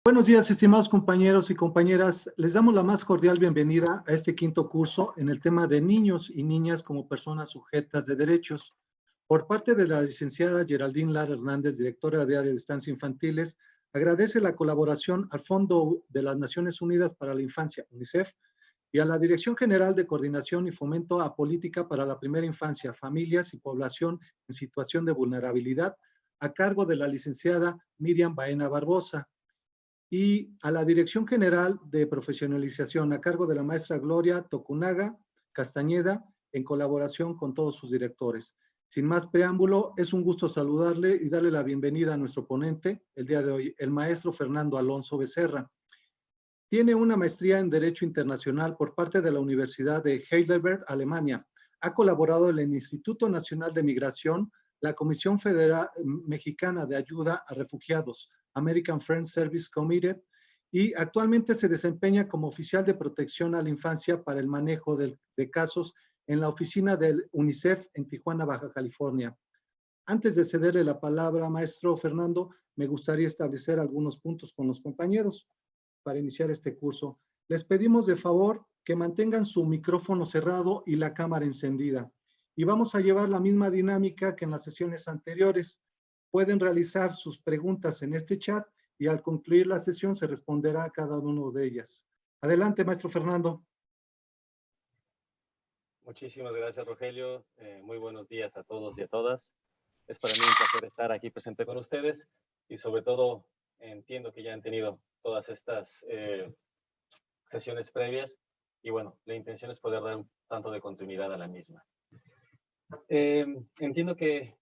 Buenos días, estimados compañeros y compañeras. Les damos la más cordial bienvenida a este quinto curso en el tema de niños y niñas como personas sujetas de derechos. Por parte de la licenciada Geraldine Lara Hernández, directora de Área de Estancias Infantiles, agradece la colaboración al Fondo de las Naciones Unidas para la Infancia, UNICEF, y a la Dirección General de Coordinación y Fomento a Política para la Primera Infancia, Familias y Población en Situación de Vulnerabilidad, a cargo de la licenciada Miriam Baena Barbosa, y a la Dirección General de Profesionalización a cargo de la maestra Gloria Tokunaga Castañeda, en colaboración con todos sus directores. Sin más preámbulo, es un gusto saludarle y darle la bienvenida a nuestro ponente el día de hoy, el maestro Fernando Alonso Becerra. Tiene una maestría en Derecho Internacional por parte de la Universidad de Heidelberg, Alemania. Ha colaborado en el Instituto Nacional de Migración, la Comisión Federal Mexicana de Ayuda a Refugiados, American Friends Service Committee, y actualmente se desempeña como oficial de protección a la infancia para el manejo de casos en la oficina del UNICEF en Tijuana, Baja California. Antes de cederle la palabra, maestro Fernando, me gustaría establecer algunos puntos con los compañeros para iniciar este curso. Les pedimos de favor que mantengan su micrófono cerrado y la cámara encendida. Y vamos a llevar la misma dinámica que en las sesiones anteriores. Pueden realizar sus preguntas en este chat y al concluir la sesión se responderá a cada uno de ellas. Adelante, maestro Fernando. Muchísimas gracias, Rogelio. Muy buenos días a todos y a todas. Es para mí un placer estar aquí presente con ustedes y sobre todo entiendo que ya han tenido todas estas sesiones previas y bueno, la intención es poder dar un tanto de continuidad a la misma. Entiendo que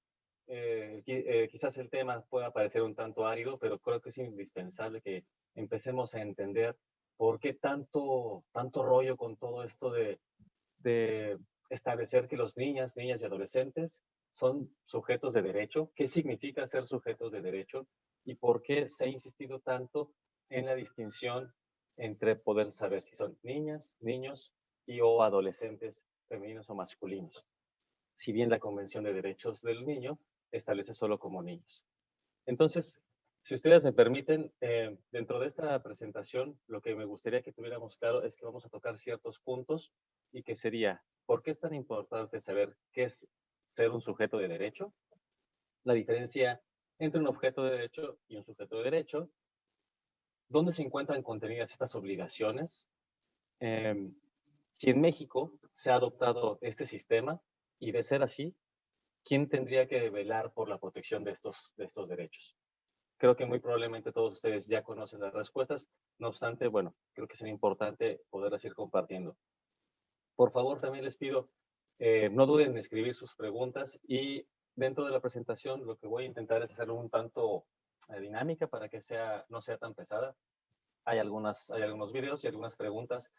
quizás el tema pueda parecer un tanto árido, pero creo que es indispensable que empecemos a entender por qué tanto rollo con todo esto de establecer que los niñas y adolescentes son sujetos de derecho, qué significa ser sujetos de derecho y por qué se ha insistido tanto en la distinción entre poder saber si son niñas, niños y o adolescentes femeninos o masculinos. Si bien la Convención de Derechos del Niño establece solo como niños. Entonces, si ustedes me permiten, dentro de esta presentación, lo que me gustaría que tuviéramos claro es que vamos a tocar ciertos puntos y que sería, ¿por qué es tan importante saber qué es ser un sujeto de derecho? La diferencia entre un objeto de derecho y un sujeto de derecho. ¿Dónde se encuentran contenidas estas obligaciones? Si en México se ha adoptado este sistema y de ser así, ¿quién tendría que velar por la protección de estos derechos? Creo que muy probablemente todos ustedes ya conocen las respuestas. No obstante, bueno, creo que sería importante poderlas ir compartiendo. Por favor, también les pido, no duden en escribir sus preguntas y dentro de la presentación lo que voy a intentar es hacerlo un tanto dinámica para que no sea tan pesada. Hay algunos videos y algunas preguntas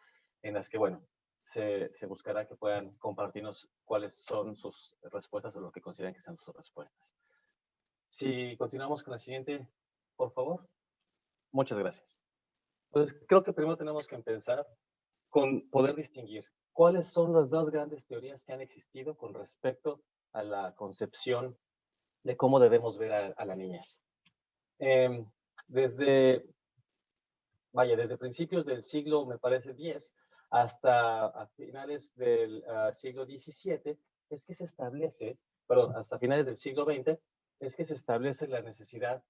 en las que, bueno, se buscará que puedan compartirnos cuáles son sus respuestas o lo que consideran que sean sus respuestas. Si continuamos con la siguiente, por favor. Muchas gracias. Entonces, creo que primero tenemos que empezar con poder distinguir cuáles son las dos grandes teorías que han existido con respecto a la concepción de cómo debemos ver a la niñez. Desde principios del siglo, me parece, 10, hasta a finales del siglo XVII, es que se establece, perdón, hasta finales del siglo XX, es que se establece la necesidad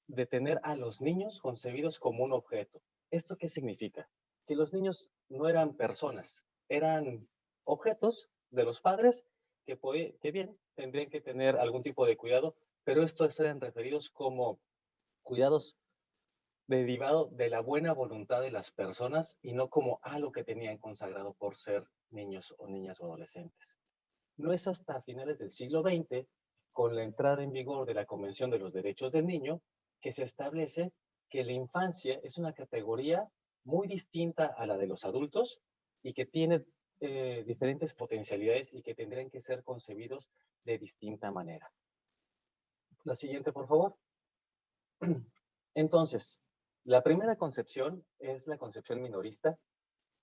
de tener a los niños concebidos como un objeto. ¿Esto qué significa? Que los niños no eran personas, eran objetos de los padres que bien, tendrían que tener algún tipo de cuidado, pero estos eran referidos como cuidados derivado de la buena voluntad de las personas y no como algo que tenían consagrado por ser niños o niñas o adolescentes. No es hasta finales del siglo XX, con la entrada en vigor de la Convención de los Derechos del Niño, que se establece que la infancia es una categoría muy distinta a la de los adultos y que tiene diferentes potencialidades y que tendrían que ser concebidos de distinta manera. La siguiente, por favor. Entonces, la primera concepción es la concepción minorista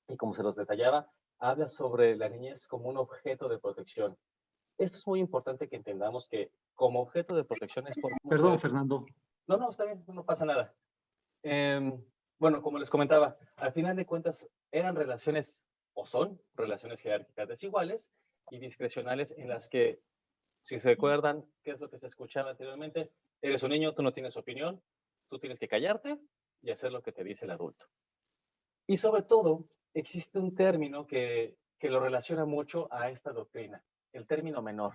y, como se los detallaba, habla sobre la niñez como un objeto de protección. Esto es muy importante que entendamos que como objeto de protección es por... Perdón, Fernando. No, está bien, no pasa nada. Bueno, como les comentaba, al final de cuentas eran relaciones o son relaciones jerárquicas desiguales y discrecionales en las que, si se recuerdan, ¿qué es lo que se escuchaba anteriormente? Eres un niño, tú no tienes opinión, tú tienes que callarte y hacer lo que te dice el adulto. Y sobre todo, existe un término que lo relaciona mucho a esta doctrina, el término menor.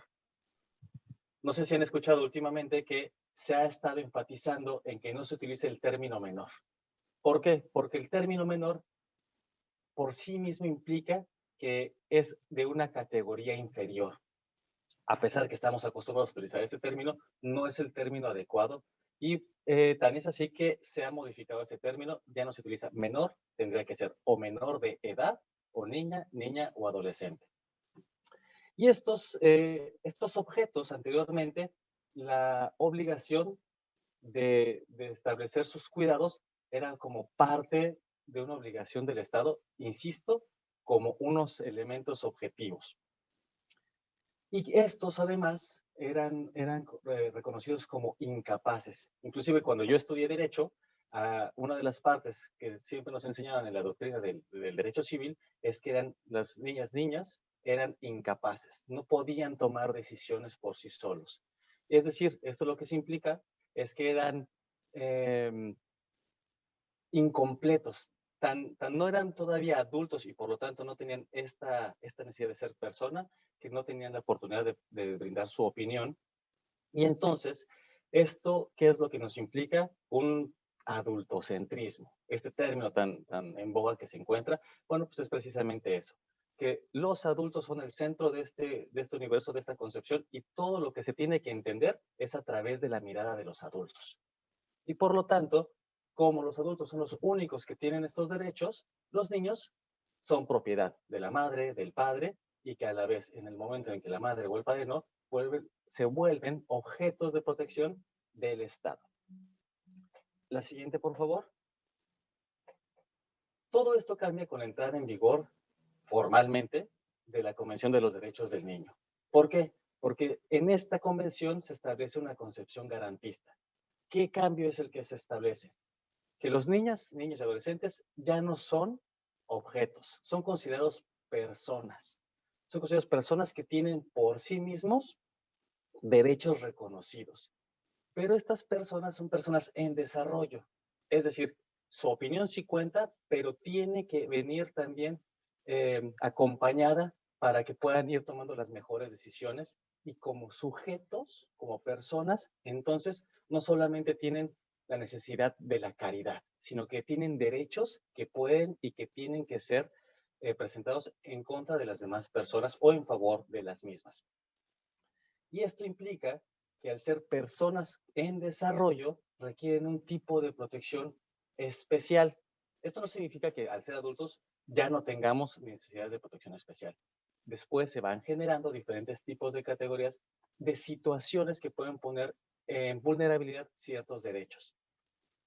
No sé si han escuchado últimamente que se ha estado enfatizando en que no se utilice el término menor. ¿Por qué? Porque el término menor por sí mismo implica que es de una categoría inferior. A pesar de que estamos acostumbrados a utilizar este término, no es el término adecuado y tan es así que se ha modificado este término, ya no se utiliza menor, tendría que ser o menor de edad o niña, niña o adolescente. Y estos objetos anteriormente, la obligación de establecer sus cuidados era como parte de una obligación del Estado, insisto, como unos elementos objetivos. Y estos además eran reconocidos como incapaces. Inclusive cuando yo estudié Derecho, una de las partes que siempre nos enseñaban en la doctrina del derecho civil es que eran las niñas eran incapaces, no podían tomar decisiones por sí solos. Es decir, esto lo que se implica es que eran eh, incompletos, no eran todavía adultos y por lo tanto no tenían esta necesidad de ser persona, que no tenían la oportunidad de brindar su opinión. Y entonces, ¿esto qué es lo que nos implica? Un adultocentrismo. Este término tan en boga que se encuentra, bueno, pues es precisamente eso, que los adultos son el centro de este universo, de esta concepción, y todo lo que se tiene que entender es a través de la mirada de los adultos. Y por lo tanto, como los adultos son los únicos que tienen estos derechos, los niños son propiedad de la madre, del padre, y que a la vez, en el momento en que la madre o el padre no, se vuelven objetos de protección del Estado. La siguiente, por favor. Todo esto cambia con la entrada en vigor formalmente de la Convención de los Derechos del Niño. ¿Por qué? Porque en esta convención se establece una concepción garantista. ¿Qué cambio es el que se establece? Que los niños y adolescentes ya no son objetos, son considerados personas. Son considerados personas que tienen por sí mismos derechos reconocidos. Pero estas personas son personas en desarrollo. Es decir, su opinión sí cuenta, pero tiene que venir también acompañada para que puedan ir tomando las mejores decisiones y como sujetos, como personas, entonces no solamente tienen la necesidad de la caridad, sino que tienen derechos que pueden y que tienen que ser presentados en contra de las demás personas o en favor de las mismas. Y esto implica que al ser personas en desarrollo requieren un tipo de protección especial. Esto no significa que al ser adultos ya no tengamos necesidades de protección especial. Después se van generando diferentes tipos de categorías de situaciones que pueden poner en vulnerabilidad ciertos derechos.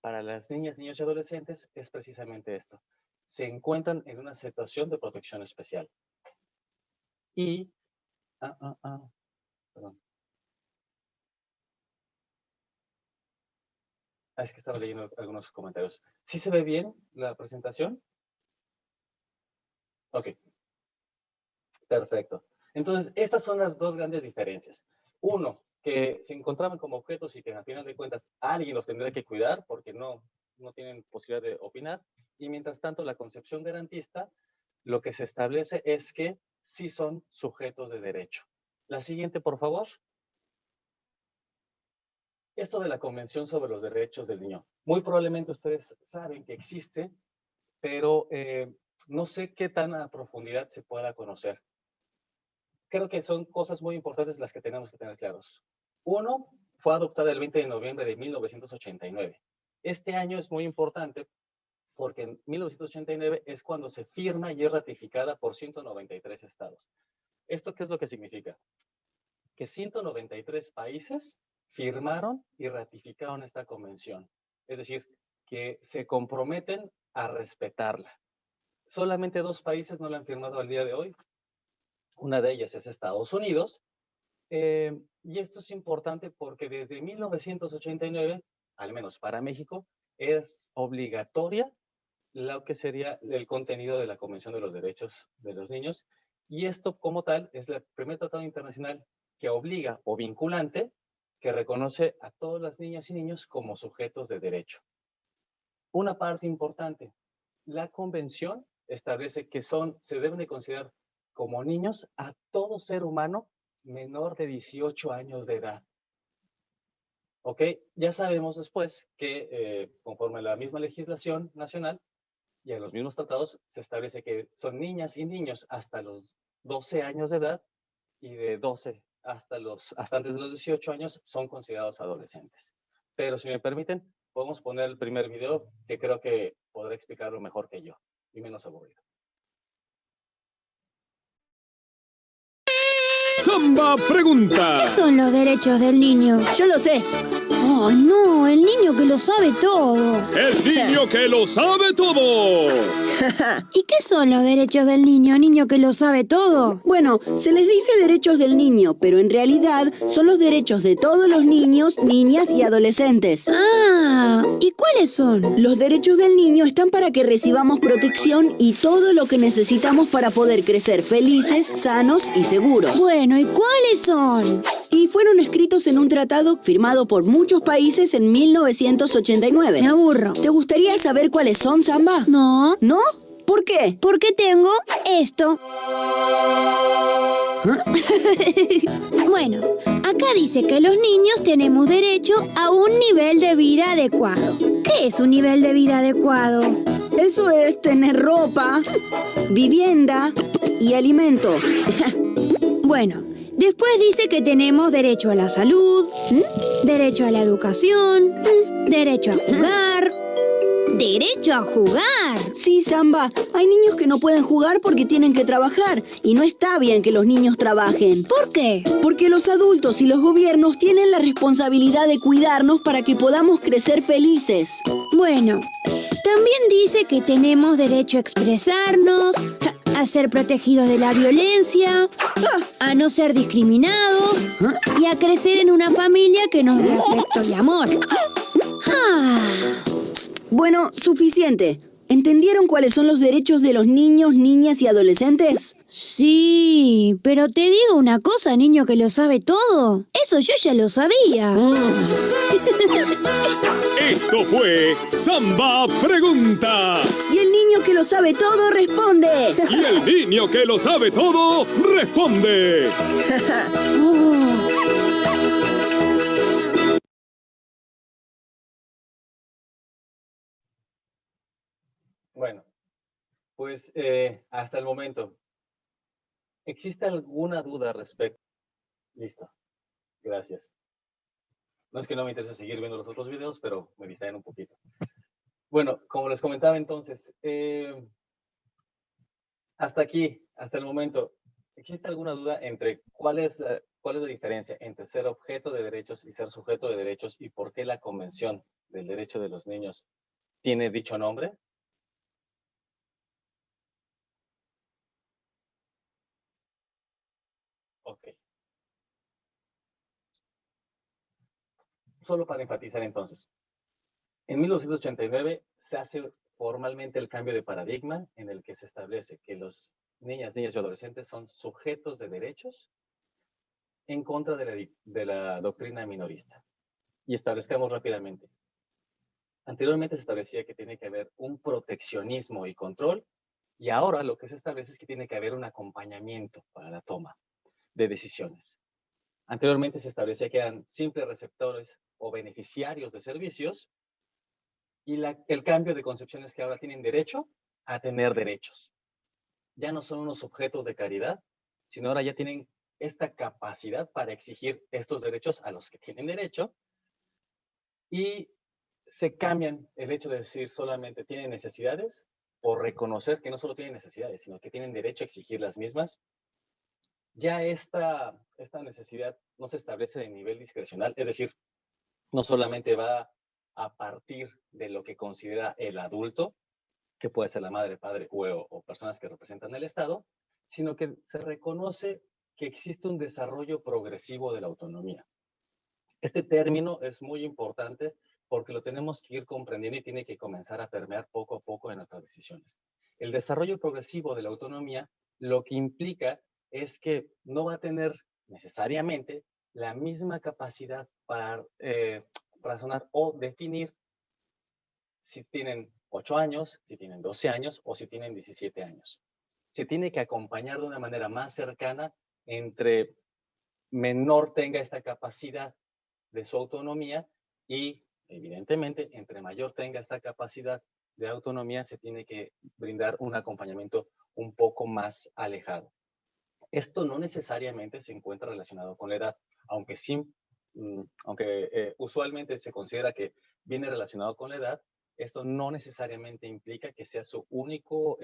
Para las niñas, niños y adolescentes es precisamente esto. Se encuentran en una situación de protección especial. Y, perdón. Es que estaba leyendo algunos comentarios. ¿Sí se ve bien la presentación? Ok, perfecto. Entonces, estas son las dos grandes diferencias. Uno, que se encontraban como objetos y que al final de cuentas alguien los tendría que cuidar porque no tienen posibilidad de opinar. Y mientras tanto, la concepción garantista, lo que se establece es que sí son sujetos de derecho. La siguiente, por favor. Esto de la Convención sobre los Derechos del Niño. Muy probablemente ustedes saben que existe, pero no sé qué tan a profundidad se pueda conocer. Creo que son cosas muy importantes las que tenemos que tener claros. Uno, fue adoptada el 20 de noviembre de 1989. Este año es muy importante porque en 1989 es cuando se firma y es ratificada por 193 estados. ¿Esto qué es lo que significa? Que 193 países firmaron y ratificaron esta convención. Es decir, que se comprometen a respetarla. Solamente 2 países no la han firmado al día de hoy. Una de ellas es Estados Unidos. Y esto es importante porque desde 1989, al menos para México, es obligatoria lo que sería el contenido de la Convención de los Derechos de los Niños. Y esto como tal es el primer tratado internacional que obliga o vinculante que reconoce a todas las niñas y niños como sujetos de derecho. Una parte importante, la convención establece que se deben de considerar como niños a todo ser humano menor de 18 años de edad. ¿Ok? Ya sabemos después que conforme a la misma legislación nacional y a los mismos tratados, se establece que son niñas y niños hasta los 12 años de edad y de 12 hasta antes de los 18 años son considerados adolescentes. Pero si me permiten, podemos poner el primer video que creo que podrá explicarlo mejor que yo y menos aburrido. Samba pregunta. ¿Qué son los derechos del niño? Yo lo sé. Oh, no, el niño que lo sabe todo. El niño que lo sabe todo. ¿Y qué son los derechos del niño que lo sabe todo? Bueno, se les dice derechos del niño, pero en realidad son los derechos de todos los niños, niñas y adolescentes. Ah, ¿y cuáles son? Los derechos del niño están para que recibamos protección y todo lo que necesitamos para poder crecer felices, sanos y seguros. Bueno, ¿y cuáles son? Y fueron escritos en un tratado firmado por muchos países en 1989. Me aburro. ¿Te gustaría saber cuáles son, Samba? No, ¿No? ¿Por qué? porque tengo esto. Bueno, acá dice que los niños tenemos derecho a un nivel de vida adecuado. ¿Qué es un nivel de vida adecuado? Eso es tener ropa, vivienda y alimento. Bueno, después dice que tenemos derecho a la salud, derecho a la educación, derecho a jugar. ¡Derecho a jugar! Sí, Samba, hay niños que no pueden jugar porque tienen que trabajar y no está bien que los niños trabajen. ¿Por qué? Porque los adultos y los gobiernos tienen la responsabilidad de cuidarnos para que podamos crecer felices. Bueno, también dice que tenemos derecho a expresarnos, a ser protegidos de la violencia, a no ser discriminados y a crecer en una familia que nos dé afecto y amor. Bueno, suficiente. ¿Entendieron cuáles son los derechos de los niños, niñas y adolescentes? Sí, pero te digo una cosa, niño que lo sabe todo. Eso yo ya lo sabía. Esto fue Samba pregunta. Y el niño que lo sabe todo responde. Y el niño que lo sabe todo responde. Bueno, pues hasta el momento, ¿existe alguna duda respecto? Listo, gracias. No es que no me interese seguir viendo los otros videos, pero me distraen un poquito. Bueno, como les comentaba entonces, hasta aquí, hasta el momento, ¿existe alguna duda entre cuál es la diferencia entre ser objeto de derechos y ser sujeto de derechos y por qué la Convención del Derecho de los Niños tiene dicho nombre? Ok. Solo para enfatizar entonces. En 1989 se hace formalmente el cambio de paradigma en el que se establece que los niñas y adolescentes son sujetos de derechos en contra de la doctrina minorista. Y establezcamos rápidamente. Anteriormente se establecía que tiene que haber un proteccionismo y control, y ahora lo que se establece es que tiene que haber un acompañamiento para la toma de decisiones. Anteriormente se establecía que eran simples receptores o beneficiarios de servicios, y el cambio de concepción es que ahora tienen derecho a tener derechos. Ya no son unos objetos de caridad, sino ahora ya tienen esta capacidad para exigir estos derechos a los que tienen derecho, y se cambian el hecho de decir solamente tienen necesidades por reconocer que no solo tienen necesidades, sino que tienen derecho a exigir las mismas. Ya esta necesidad no se establece de nivel discrecional, es decir, no solamente va a partir de lo que considera el adulto, que puede ser la madre, padre o personas que representan el Estado, sino que se reconoce que existe un desarrollo progresivo de la autonomía. Este término es muy importante porque lo tenemos que ir comprendiendo y tiene que comenzar a permear poco a poco en nuestras decisiones. El desarrollo progresivo de la autonomía lo que implica es que no va a tener necesariamente la misma capacidad para razonar o definir si tienen 8 años, si tienen 12 años o si tienen 17 años. Se tiene que acompañar de una manera más cercana entre menor tenga esta capacidad de su autonomía y, evidentemente, entre mayor tenga esta capacidad de autonomía, se tiene que brindar un acompañamiento un poco más alejado. Esto no necesariamente se encuentra relacionado con la edad, aunque sí, usualmente se considera que viene relacionado con la edad. Esto no necesariamente implica que sea su único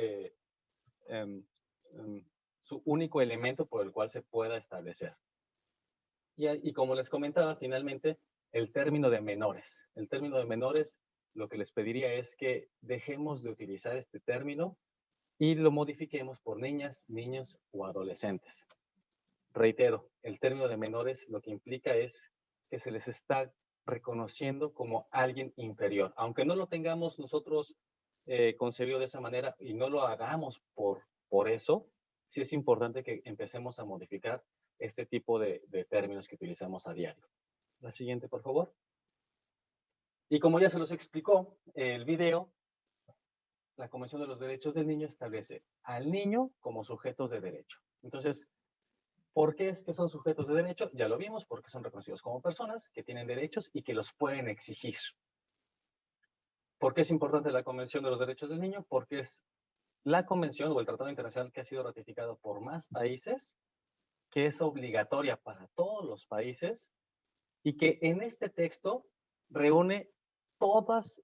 elemento por el cual se pueda establecer. Y como les comentaba, finalmente, el término de menores. El término de menores, lo que les pediría es que dejemos de utilizar este término y lo modifiquemos por niñas, niños o adolescentes. Reitero, el término de menores lo que implica es que se les está reconociendo como alguien inferior. Aunque no lo tengamos nosotros concebido de esa manera y no lo hagamos por eso, sí es importante que empecemos a modificar este tipo de términos que utilizamos a diario. La siguiente, por favor. Y como ya se los explicó el video, la Convención de los Derechos del Niño establece al niño como sujetos de derecho. Entonces, ¿por qué es que son sujetos de derecho? Ya lo vimos, porque son reconocidos como personas que tienen derechos y que los pueden exigir. ¿Por qué es importante la Convención de los Derechos del Niño? Porque es la convención o el tratado internacional que ha sido ratificado por más países, que es obligatoria para todos los países y que en este texto reúne todos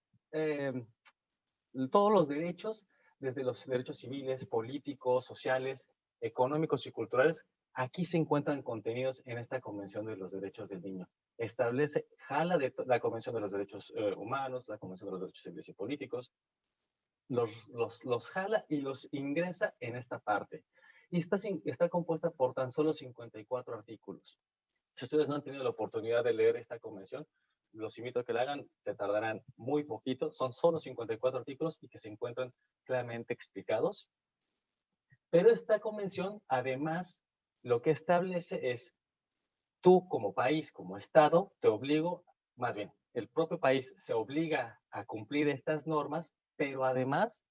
los derechos, desde los derechos civiles, políticos, sociales, económicos y culturales. Aquí se encuentran contenidos en esta Convención de los Derechos del Niño. Jala de la Convención de los Derechos Humanos, la Convención de los Derechos Civiles y Políticos, los jala y los ingresa en esta parte. Y está compuesta por tan solo 54 artículos. Si ustedes no han tenido la oportunidad de leer esta convención, los invito a que la hagan, se tardarán muy poquito, son solo 54 artículos y que se encuentran claramente explicados. Pero esta convención, además, lo que establece es, tú como país, como Estado, el propio país se obliga a cumplir estas normas, pero además,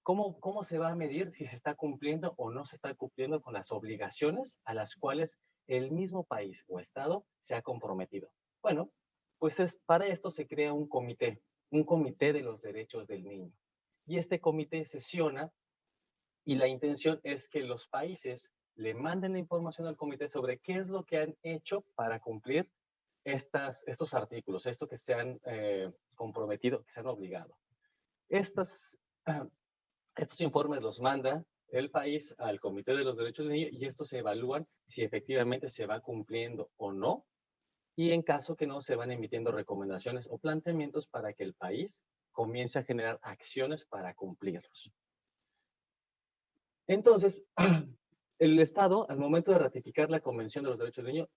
¿cómo se va a medir si se está cumpliendo o no se está cumpliendo con las obligaciones a las cuales el mismo país o Estado se ha comprometido? Bueno, pues para esto se crea un comité de los derechos del niño. Y este comité sesiona y la intención es que los países le manden la información al comité sobre qué es lo que han hecho para cumplir estos artículos, esto que se han comprometido, que se han obligado. Estos informes los manda el país al Comité de los Derechos del Niño y estos se evalúan si efectivamente se va cumpliendo o no, y en caso que no, se van emitiendo recomendaciones o planteamientos para que el país comience a generar acciones para cumplirlos. Entonces, el Estado, al momento de ratificar la Convención de los Derechos del Niño,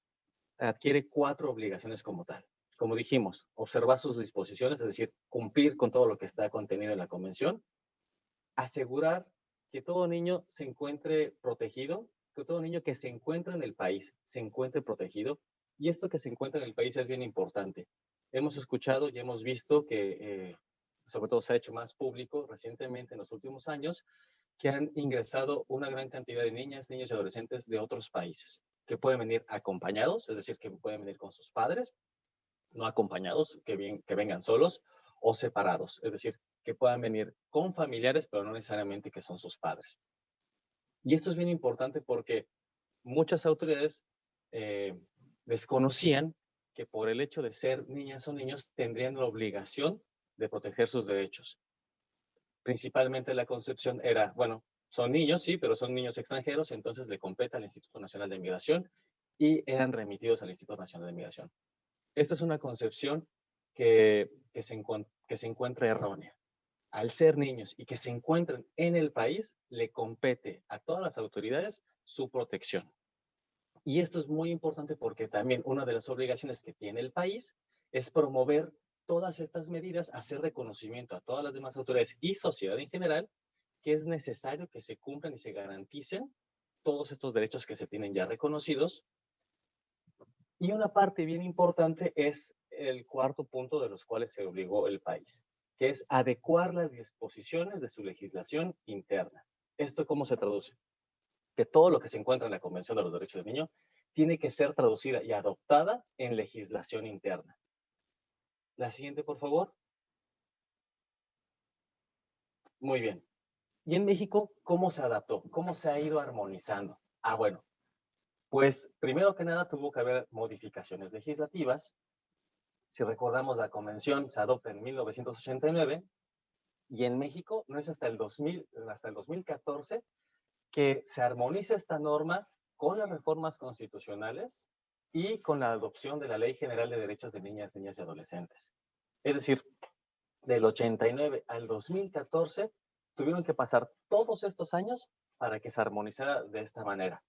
adquiere 4 obligaciones como tal. Como dijimos, observar sus disposiciones, es decir, cumplir con todo lo que está contenido en la Convención, asegurar que todo niño se encuentre protegido, que todo niño que se encuentra en el país se encuentre protegido, y esto que se encuentra en el país es bien importante. Hemos escuchado y hemos visto que, sobre todo se ha hecho más público recientemente en los últimos años, que han ingresado una gran cantidad de niñas, niños y adolescentes de otros países, que pueden venir acompañados, es decir, que pueden venir con sus padres, no acompañados, que vengan solos o separados, es decir, que puedan venir con familiares, pero no necesariamente que son sus padres. Y esto es bien importante porque muchas autoridades desconocían que por el hecho de ser niñas o niños tendrían la obligación de proteger sus derechos. Principalmente la concepción era, bueno, son niños, sí, pero son niños extranjeros, entonces le compete al Instituto Nacional de Migración y eran remitidos al Instituto Nacional de Migración. Esta es una concepción que se encuentra errónea. Al ser niños y que se encuentran en el país, le compete a todas las autoridades su protección. Y esto es muy importante porque también una de las obligaciones que tiene el país es promover todas estas medidas, hacer reconocimiento a todas las demás autoridades y sociedad en general que es necesario que se cumplan y se garanticen todos estos derechos que se tienen ya reconocidos. Y una parte bien importante es el cuarto punto de los cuales se obligó el país, que es adecuar las disposiciones de su legislación interna. ¿Esto cómo se traduce? Que todo lo que se encuentra en la Convención de los Derechos del Niño tiene que ser traducida y adoptada en legislación interna. La siguiente, por favor. Muy bien. ¿Y en México cómo se adaptó? ¿Cómo se ha ido armonizando? Bueno, pues primero que nada tuvo que haber modificaciones legislativas. Si recordamos, la convención se adopta en 1989 y en México no es hasta el 2014 que se armoniza esta norma con las reformas constitucionales y con la adopción de la Ley General de Derechos de Niñas, Niñas y Adolescentes. Es decir, del 89 al 2014 tuvieron que pasar todos estos años para que se armonizara de esta manera.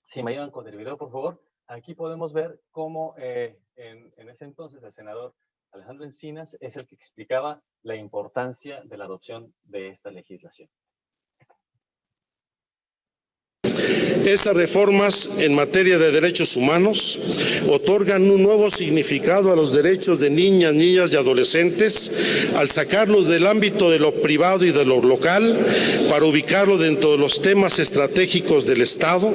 Si me ayudan con el video, por favor, aquí podemos ver cómo en ese entonces el senador Alejandro Encinas es el que explicaba la importancia de la adopción de esta legislación. Estas reformas en materia de derechos humanos otorgan un nuevo significado a los derechos de niñas y adolescentes al sacarlos del ámbito de lo privado y de lo local para ubicarlo dentro de los temas estratégicos del Estado,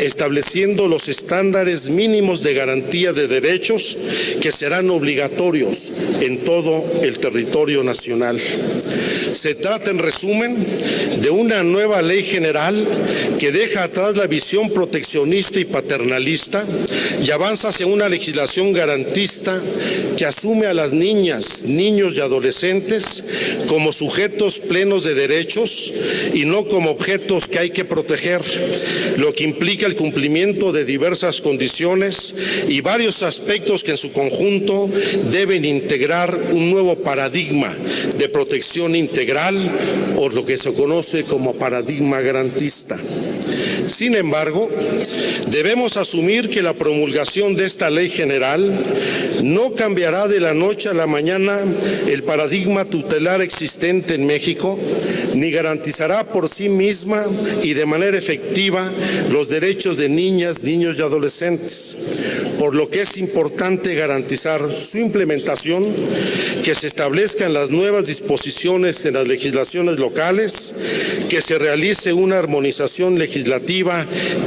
estableciendo los estándares mínimos de garantía de derechos que serán obligatorios en todo el territorio nacional. Se trata, en resumen, de una nueva ley general que deja atrás la visión proteccionista y paternalista y avanza hacia una legislación garantista que asume a las niñas, niños y adolescentes como sujetos plenos de derechos y no como objetos que hay que proteger, lo que implica el cumplimiento de diversas condiciones y varios aspectos que en su conjunto deben integrar un nuevo paradigma de protección integral o lo que se conoce como paradigma garantista. Sin embargo, debemos asumir que la promulgación de esta ley general no cambiará de la noche a la mañana el paradigma tutelar existente en México, ni garantizará por sí misma y de manera efectiva los derechos de niñas, niños y adolescentes, por lo que es importante garantizar su implementación, que se establezcan las nuevas disposiciones en las legislaciones locales, que se realice una armonización legislativa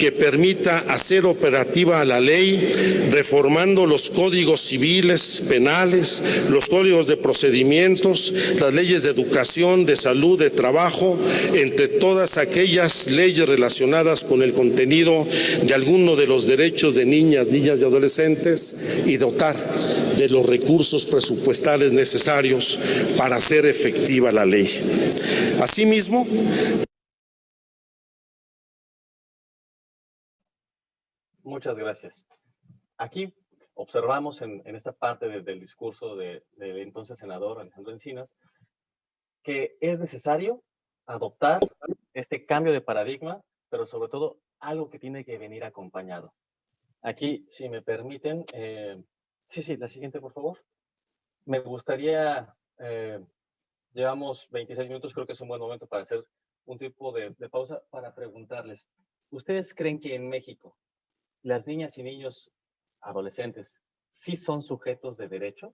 que permita hacer operativa la ley, reformando los códigos civiles, penales, los códigos de procedimientos, las leyes de educación, de salud, de trabajo, entre todas aquellas leyes relacionadas con el contenido de alguno de los derechos de niñas, niñas y adolescentes y dotar de los recursos presupuestales necesarios para hacer efectiva la ley. Asimismo, muchas gracias. Aquí observamos en esta parte del discurso del entonces senador Alejandro Encinas que es necesario adoptar este cambio de paradigma, pero sobre todo algo que tiene que venir acompañado. Aquí, si me permiten, la siguiente, por favor. Me gustaría, llevamos 26 minutos, creo que es un buen momento para hacer un tipo de pausa para preguntarles, ¿ustedes creen que en México las niñas y niños adolescentes sí son sujetos de derecho?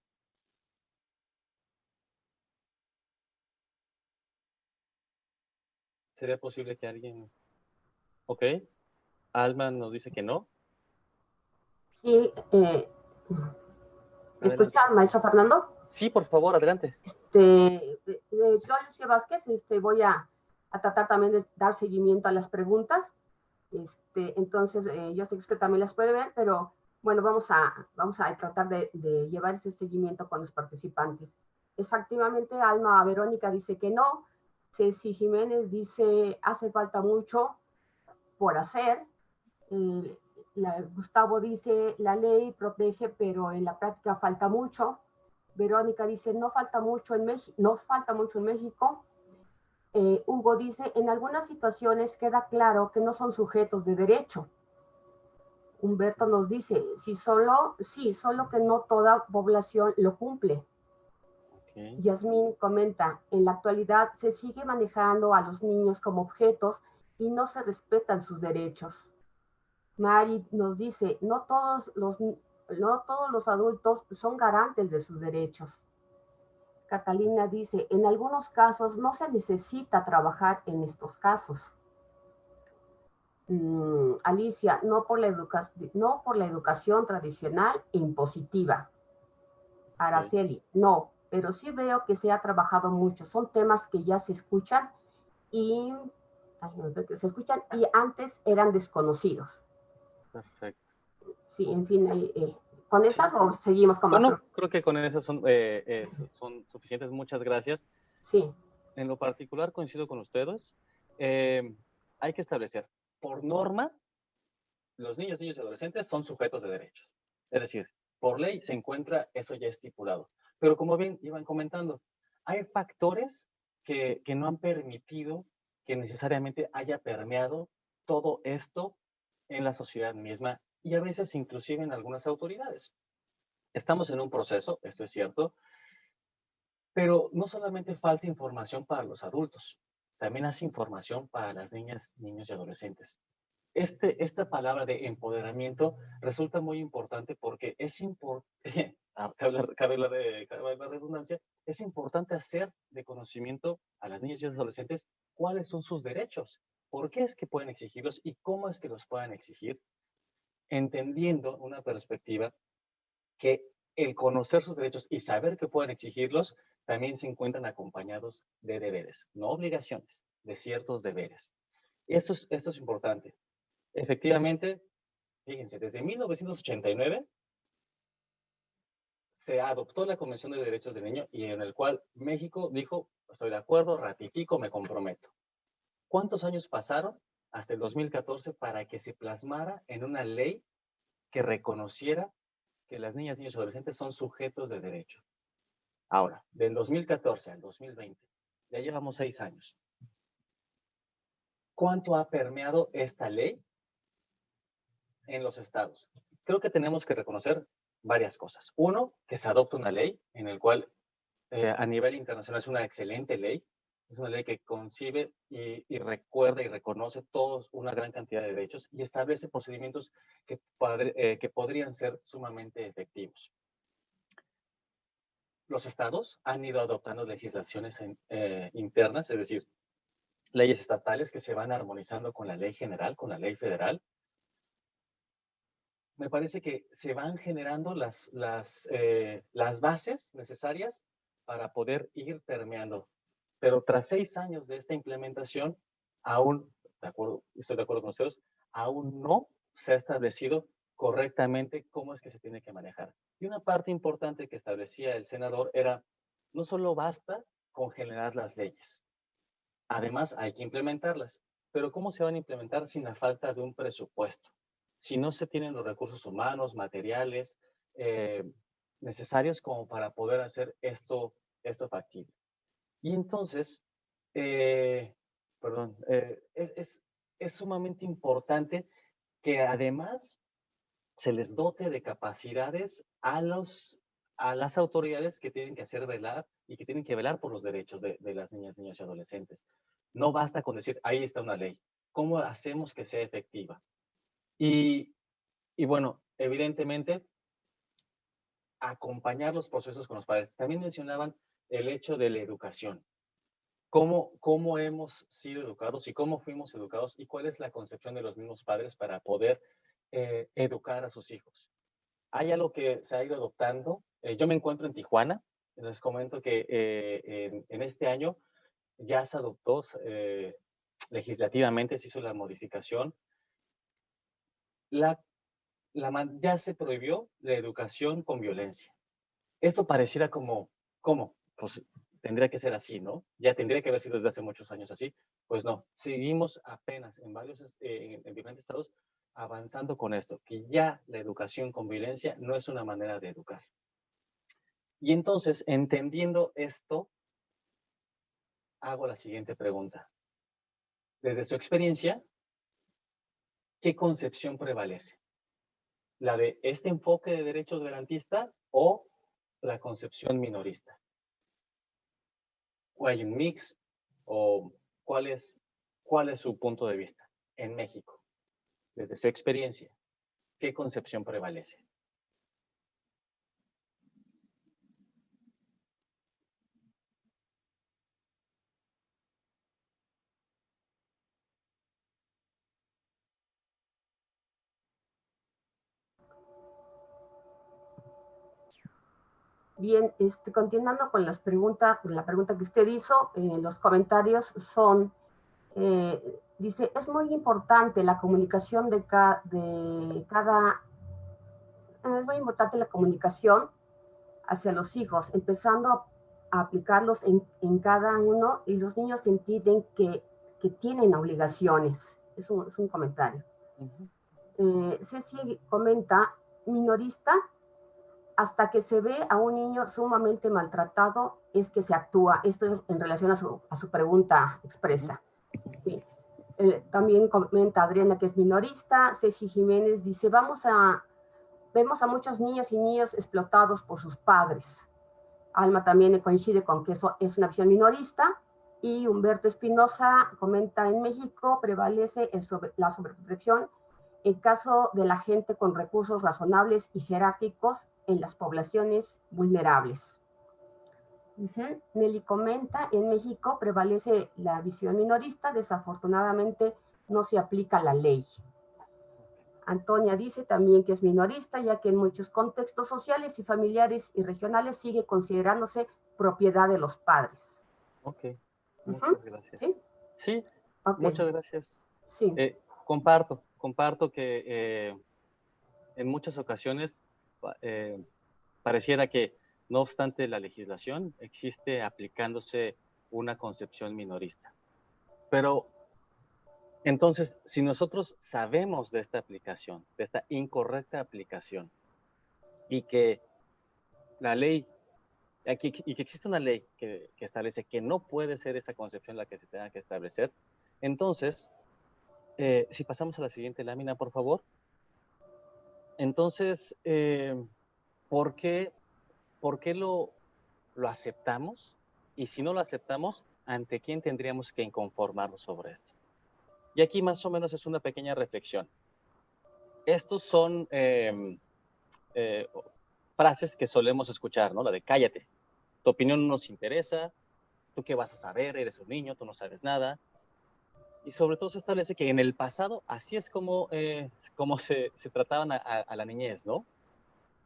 ¿Sería posible que alguien...? Ok. Alma nos dice que no. Sí. ¿Me escucha, maestro Fernando? Sí, por favor, adelante. Soy Lucía Vázquez. Voy a tratar también de dar seguimiento a las preguntas. Entonces, yo sé que usted también las puede ver, pero bueno, vamos a tratar de llevar ese seguimiento con los participantes. Efectivamente, Alma Verónica dice que no. Ceci Jiménez dice, hace falta mucho por hacer. Gustavo dice, la ley protege, pero en la práctica falta mucho. Verónica dice, no falta mucho en México. Hugo dice, en algunas situaciones queda claro que no son sujetos de derecho. Humberto nos dice, solo que no toda población lo cumple. Okay. Yasmín comenta, en la actualidad se sigue manejando a los niños como objetos y no se respetan sus derechos. Mari nos dice, no todos los adultos son garantes de sus derechos. Catalina dice, en algunos casos no se necesita trabajar en estos casos. Alicia, no por la educación tradicional e impositiva. Araceli, no, pero sí veo que se ha trabajado mucho. Son temas que ya se escuchan y antes eran desconocidos. Perfecto. Sí, en fin, ¿con esas o seguimos con más? No, creo que con esas son suficientes. Muchas gracias. Sí. En lo particular coincido con ustedes. Hay que establecer, por norma, los niños y adolescentes son sujetos de derechos. Es decir, por ley se encuentra eso ya estipulado. Pero como bien iban comentando, hay factores que no han permitido que necesariamente haya permeado todo esto en la sociedad misma y a veces inclusive en algunas autoridades. Estamos en un proceso, esto es cierto, pero no solamente falta información para los adultos, también hace información para las niñas, niños y adolescentes. Esta palabra de empoderamiento resulta muy importante porque es importante, cabe la redundancia, es importante hacer de conocimiento a las niñas y los adolescentes cuáles son sus derechos, por qué es que pueden exigirlos y cómo es que los pueden exigir, entendiendo una perspectiva que el conocer sus derechos y saber que pueden exigirlos también se encuentran acompañados de deberes, no obligaciones, de ciertos deberes. Esto es importante. Efectivamente, fíjense, desde 1989 se adoptó la Convención de Derechos del Niño y en el cual México dijo, estoy de acuerdo, ratifico, me comprometo. ¿Cuántos años pasaron? Hasta el 2014 para que se plasmara en una ley que reconociera que las niñas, niños y adolescentes son sujetos de derecho. Ahora, del 2014 al 2020, ya llevamos 6 años. ¿Cuánto ha permeado esta ley en los estados? Creo que tenemos que reconocer varias cosas. Uno, que se adopta una ley en el cual a nivel internacional es una excelente ley. Es una ley que concibe y recuerda y reconoce todos una gran cantidad de derechos y establece procedimientos que podrían ser sumamente efectivos. Los estados han ido adoptando legislaciones internas, es decir, leyes estatales que se van armonizando con la ley general, con la ley federal. Me parece que se van generando las bases necesarias para poder ir permeando. Pero tras 6 años de esta implementación, estoy de acuerdo con ustedes, aún no se ha establecido correctamente cómo es que se tiene que manejar. Y una parte importante que establecía el senador era, no solo basta con generar las leyes, además hay que implementarlas. Pero ¿cómo se van a implementar sin la falta de un presupuesto? Si no se tienen los recursos humanos, materiales necesarios como para poder hacer esto factible. Y entonces, es sumamente importante que además se les dote de capacidades a las autoridades que tienen que hacer velar y que tienen que velar por los derechos de las niñas, niños y adolescentes. No basta con decir, ahí está una ley. ¿Cómo hacemos que sea efectiva? Y bueno, evidentemente, acompañar los procesos con los padres. También mencionaban el hecho de la educación. ¿Cómo hemos sido educados y cómo fuimos educados y cuál es la concepción de los mismos padres para poder educar a sus hijos? Hay algo que se ha ido adoptando. Yo me encuentro en Tijuana. Les comento que en este año ya se adoptó legislativamente, se hizo la modificación. Ya se prohibió la educación con violencia. Esto pareciera como, ¿cómo? Pues tendría que ser así, ¿no? Ya tendría que haber sido desde hace muchos años así. Pues no, seguimos apenas en diferentes estados avanzando con esto, que ya la educación con violencia no es una manera de educar. Y entonces, entendiendo esto, hago la siguiente pregunta. Desde su experiencia, ¿qué concepción prevalece? ¿La de este enfoque de derechos garantista o la concepción minorista? ¿O hay un mix? ¿O cuál es su punto de vista en México? Desde su experiencia, ¿qué concepción prevalece? Bien, continuando con las preguntas, con la pregunta que usted hizo, los comentarios son, dice, es muy importante la comunicación es muy importante la comunicación hacia los hijos, empezando a aplicarlos en cada uno y los niños entienden que tienen obligaciones. Es un comentario. Ceci comenta, minorista, hasta que se ve a un niño sumamente maltratado es que se actúa. Esto es en relación a su pregunta expresa. Sí. También comenta Adriana que es minorista. Ceci Jiménez dice, vemos a muchos niños y niños explotados por sus padres. Alma también coincide con que eso es una visión minorista. Y Humberto Espinosa comenta, en México prevalece la sobreprotección en caso de la gente con recursos razonables y jerárquicos en las poblaciones vulnerables. Nelly comenta, en México prevalece la visión minorista, desafortunadamente no se aplica la ley. Antonia dice también que es minorista, ya que en muchos contextos sociales y familiares y regionales sigue considerándose propiedad de los padres. Ok, muchas gracias. ¿Sí? Sí, Okay. Muchas gracias. Sí. Comparto que en muchas ocasiones pareciera que, no obstante la legislación, existe aplicándose una concepción minorista. Pero entonces, si nosotros sabemos de esta aplicación, de esta incorrecta aplicación, y que la ley, y que existe una ley que establece que no puede ser esa concepción la que se tenga que establecer, entonces, si pasamos a la siguiente lámina, por favor. Entonces, ¿por qué lo aceptamos? Y si no lo aceptamos, ¿ante quién tendríamos que inconformarnos sobre esto? Y aquí más o menos es una pequeña reflexión. Estos son frases que solemos escuchar, ¿no? La de cállate, tu opinión no nos interesa, tú qué vas a saber, eres un niño, tú no sabes nada. Y sobre todo se establece que en el pasado así es como se trataban a la niñez, ¿no?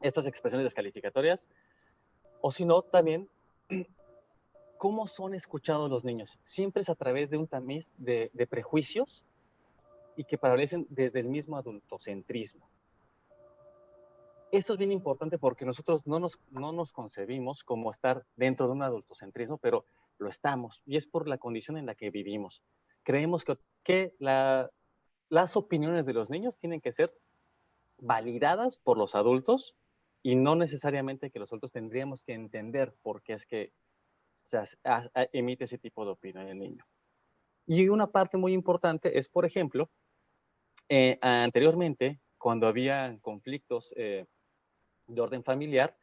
Estas expresiones descalificatorias. O si no, también, ¿cómo son escuchados los niños? Siempre es a través de un tamiz de prejuicios y que prevalecen desde el mismo adultocentrismo. Esto es bien importante porque nosotros no nos concebimos como estar dentro de un adultocentrismo, pero lo estamos, y es por la condición en la que vivimos. Creemos que las opiniones de los niños tienen que ser validadas por los adultos y no necesariamente que los adultos tendríamos que entender por qué es que se emite ese tipo de opinión en el niño. Y una parte muy importante es, por ejemplo, anteriormente, cuando había conflictos de orden familiar,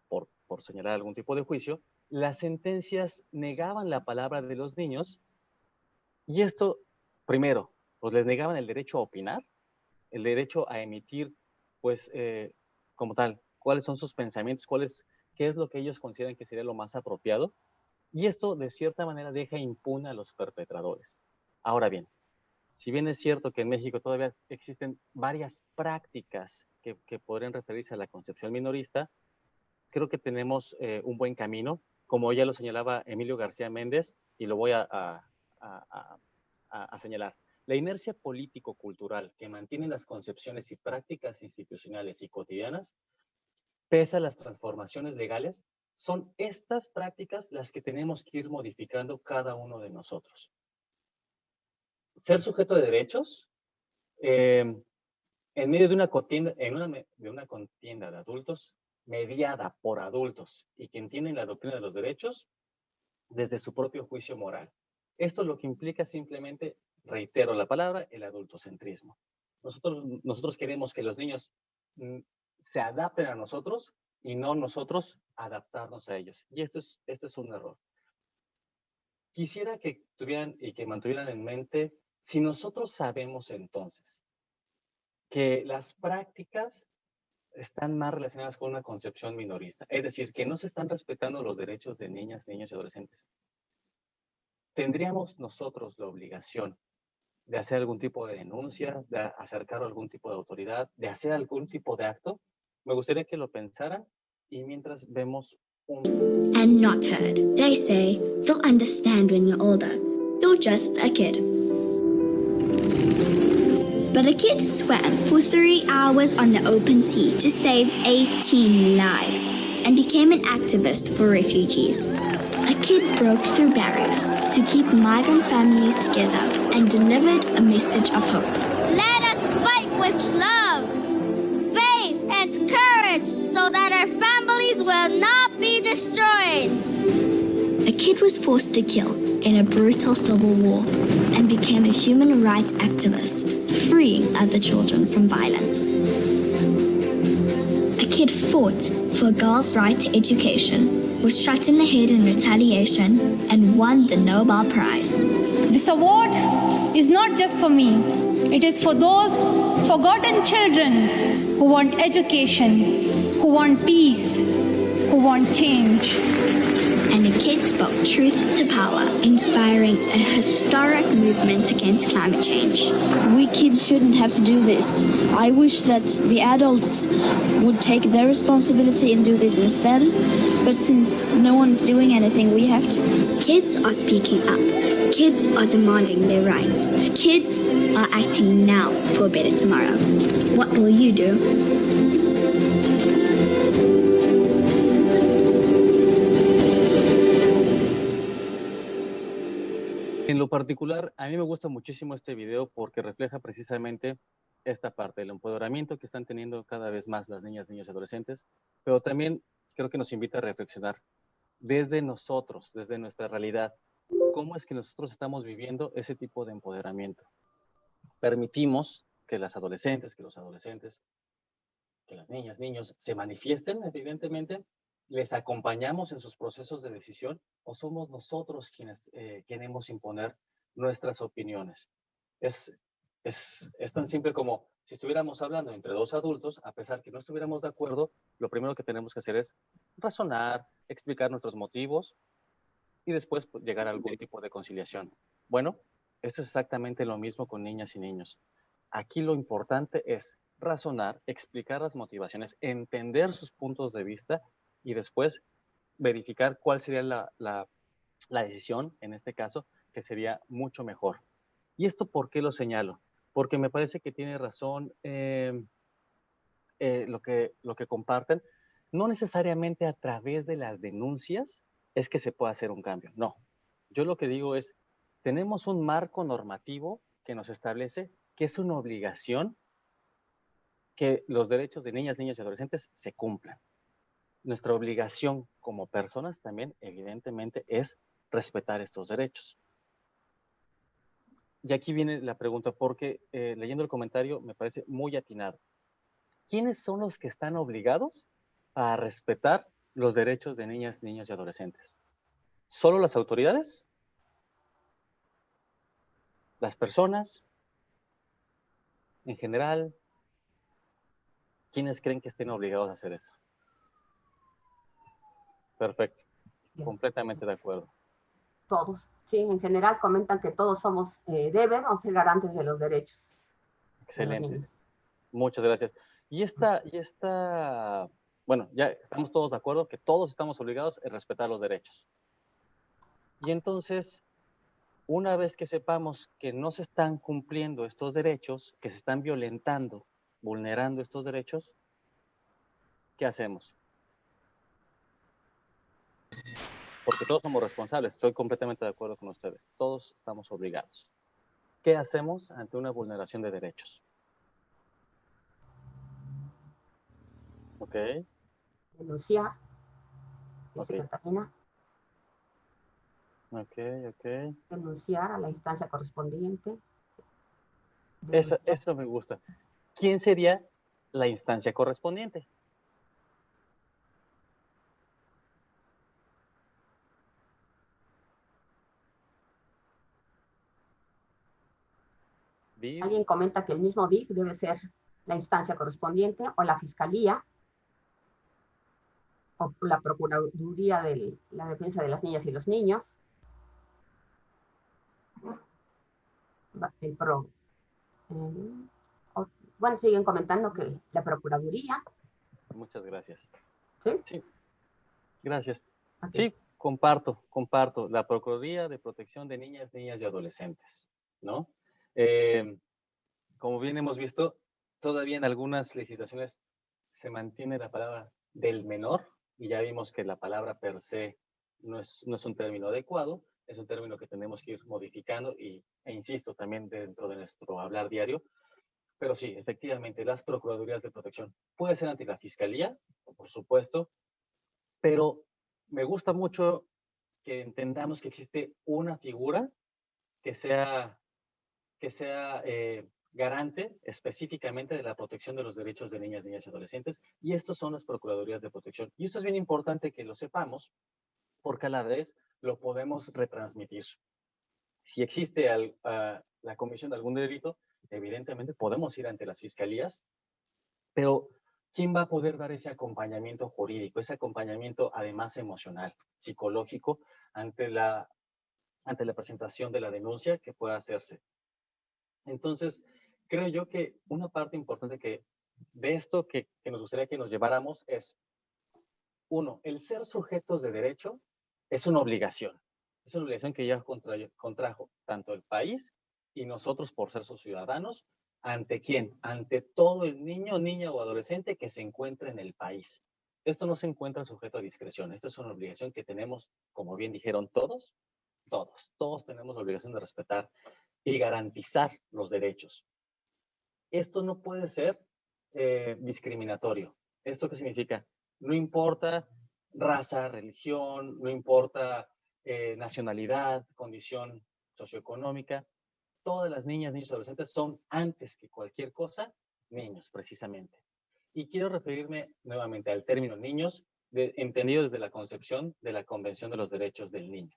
por señalar algún tipo de juicio, las sentencias negaban la palabra de los niños y esto, primero, pues les negaban el derecho a opinar, el derecho a emitir, pues, como tal, cuáles son sus pensamientos, qué es lo que ellos consideran que sería lo más apropiado. Y esto, de cierta manera, deja impune a los perpetradores. Ahora bien, si bien es cierto que en México todavía existen varias prácticas que podrían referirse a la concepción minorista, creo que tenemos un buen camino, como ya lo señalaba Emilio García Méndez, y lo voy a señalar. La inercia político-cultural que mantiene las concepciones y prácticas institucionales y cotidianas, pese a las transformaciones legales, son estas prácticas las que tenemos que ir modificando cada uno de nosotros. Ser sujeto de derechos, en medio de una contienda, de adultos, mediada por adultos y que entienden la doctrina de los derechos desde su propio juicio moral. Esto lo que implica simplemente, reitero la palabra, el adultocentrismo. Nosotros queremos que los niños se adapten a nosotros y no nosotros adaptarnos a ellos. Y esto es un error. quisiera que tuvieran y que mantuvieran en mente, si nosotros sabemos entonces que las prácticas están más relacionadas con una concepción minorista, es decir, que no se están respetando los derechos de niñas, niños y adolescentes, ¿tendríamos nosotros la obligación de hacer algún tipo de denuncia, de acercar a algún tipo de autoridad, de hacer algún tipo de acto? Me gustaría que lo pensaran y mientras vemos un... And not heard. They say, you'll understand when you're older. You're just a kid. But a kid swam for 3 hours on the open sea to save 18 lives and became an activist for refugees. A kid broke through barriers to keep migrant families together and delivered a message of hope. Let us fight with love, faith, and courage so that our families will not be destroyed. A kid was forced to kill in a brutal civil war and became a human rights activist, freeing other children from violence. A kid fought for girls' right to education, was shot in the head in retaliation, and won the Nobel Prize. This award is not just for me. It is for those forgotten children who want education, who want peace, who want change. And a kid spoke truth to power, inspiring a historic movement against climate change. We kids shouldn't have to do this. I wish that the adults would take their responsibility and do this instead. But since no one's doing anything, we have to. Kids are speaking up. Kids are demanding their rights. Kids are acting now for a better tomorrow. What will you do? En lo particular, a mí me gusta muchísimo este video porque refleja precisamente esta parte del empoderamiento que están teniendo cada vez más las niñas, niños y adolescentes, pero también creo que nos invita a reflexionar desde nosotros, desde nuestra realidad, cómo es que nosotros estamos viviendo ese tipo de empoderamiento. Permitimos que las adolescentes, que los adolescentes, que las niñas, niños se manifiesten, evidentemente, les acompañamos en sus procesos de decisión o somos nosotros quienes queremos imponer nuestras opiniones. Es tan simple como si estuviéramos hablando entre dos adultos, a pesar que no estuviéramos de acuerdo, lo primero que tenemos que hacer es razonar, explicar nuestros motivos y después pues, llegar a algún tipo de conciliación. Bueno, esto es exactamente lo mismo con niñas y niños. Aquí lo importante es razonar, explicar las motivaciones, entender sus puntos de vista y después verificar cuál sería la decisión, en este caso, que sería mucho mejor. ¿Y esto por qué lo señalo? Porque me parece que tiene razón lo que comparten. No necesariamente a través de las denuncias es que se puede hacer un cambio. No. Yo lo que digo es, tenemos un marco normativo que nos establece que es una obligación que los derechos de niñas, niños y adolescentes se cumplan. Nuestra obligación como personas también, evidentemente, es respetar estos derechos. Y aquí viene la pregunta, porque leyendo el comentario me parece muy atinado. ¿Quiénes son los que están obligados a respetar los derechos de niñas, niños y adolescentes? ¿Solo las autoridades? ¿Las personas? ¿En general? ¿Quiénes creen que estén obligados a hacer eso? Perfecto. Completamente de acuerdo. Todos, sí, en general comentan que todos somos, debemos ser garantes de los derechos. Excelente. Muchas gracias. Y esta, bueno, ya estamos todos de acuerdo que todos estamos obligados a respetar los derechos. Y entonces, una vez que sepamos que no se están cumpliendo estos derechos, que se están violentando, vulnerando estos derechos, ¿qué hacemos? Porque todos somos responsables, estoy completamente de acuerdo con ustedes. Todos estamos obligados. ¿Qué hacemos ante una vulneración de derechos? Ok. Denunciar. Okay. Catalina. Ok. Denunciar a la instancia correspondiente. Eso me gusta. ¿Quién sería la instancia correspondiente? Sí. Alguien comenta que el mismo DIF debe ser la instancia correspondiente o la Fiscalía o la Procuraduría de la Defensa de las Niñas y los Niños. Bueno, siguen comentando que la Procuraduría. Muchas gracias. ¿Sí? Sí. Gracias. Okay. Sí, comparto. La Procuraduría de Protección de Niñas, Niñas y Adolescentes, ¿no? Como bien hemos visto, todavía en algunas legislaciones se mantiene la palabra del menor, y ya vimos que la palabra per se no es un término adecuado, es un término que tenemos que ir modificando e insisto, también dentro de nuestro hablar diario. Pero sí, efectivamente, las Procuradurías de Protección puede ser ante la Fiscalía, por supuesto, pero me gusta mucho que entendamos que existe una figura que sea garante específicamente de la protección de los derechos de niñas, niñas y adolescentes, y estos son las Procuradurías de Protección. Y esto es bien importante que lo sepamos, porque a la vez lo podemos retransmitir. Si existe la comisión de algún delito, evidentemente podemos ir ante las fiscalías, pero ¿quién va a poder dar ese acompañamiento jurídico, ese acompañamiento además emocional, psicológico, ante la presentación de la denuncia que pueda hacerse? Entonces, creo yo que una parte importante de esto que nos gustaría que nos lleváramos es, uno, el ser sujetos de derecho es una obligación. Es una obligación que ya contrajo tanto el país y nosotros por ser sus ciudadanos. ¿Ante quién? Ante todo el niño, niña o adolescente que se encuentra en el país. Esto no se encuentra sujeto a discreción. Esto es una obligación que tenemos, como bien dijeron todos tenemos la obligación de respetar y garantizar los derechos. Esto no puede ser discriminatorio. ¿Esto qué significa? No importa raza, religión, no importa nacionalidad, condición socioeconómica. Todas las niñas, niños y adolescentes son, antes que cualquier cosa, niños, precisamente. Y quiero referirme nuevamente al término niños, entendido desde la concepción de la Convención de los Derechos del Niño,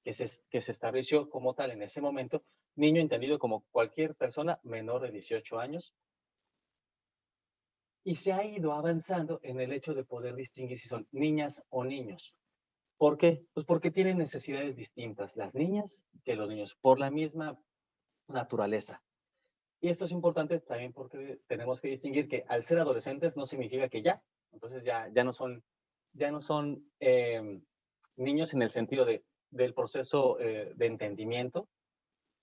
que se estableció como tal en ese momento, niño entendido como cualquier persona menor de 18 años, y se ha ido avanzando en el hecho de poder distinguir si son niñas o niños. ¿Por qué? Pues porque tienen necesidades distintas las niñas que los niños, por la misma naturaleza. Y esto es importante también porque tenemos que distinguir que al ser adolescentes no significa que entonces ya no son niños en el sentido del proceso de entendimiento,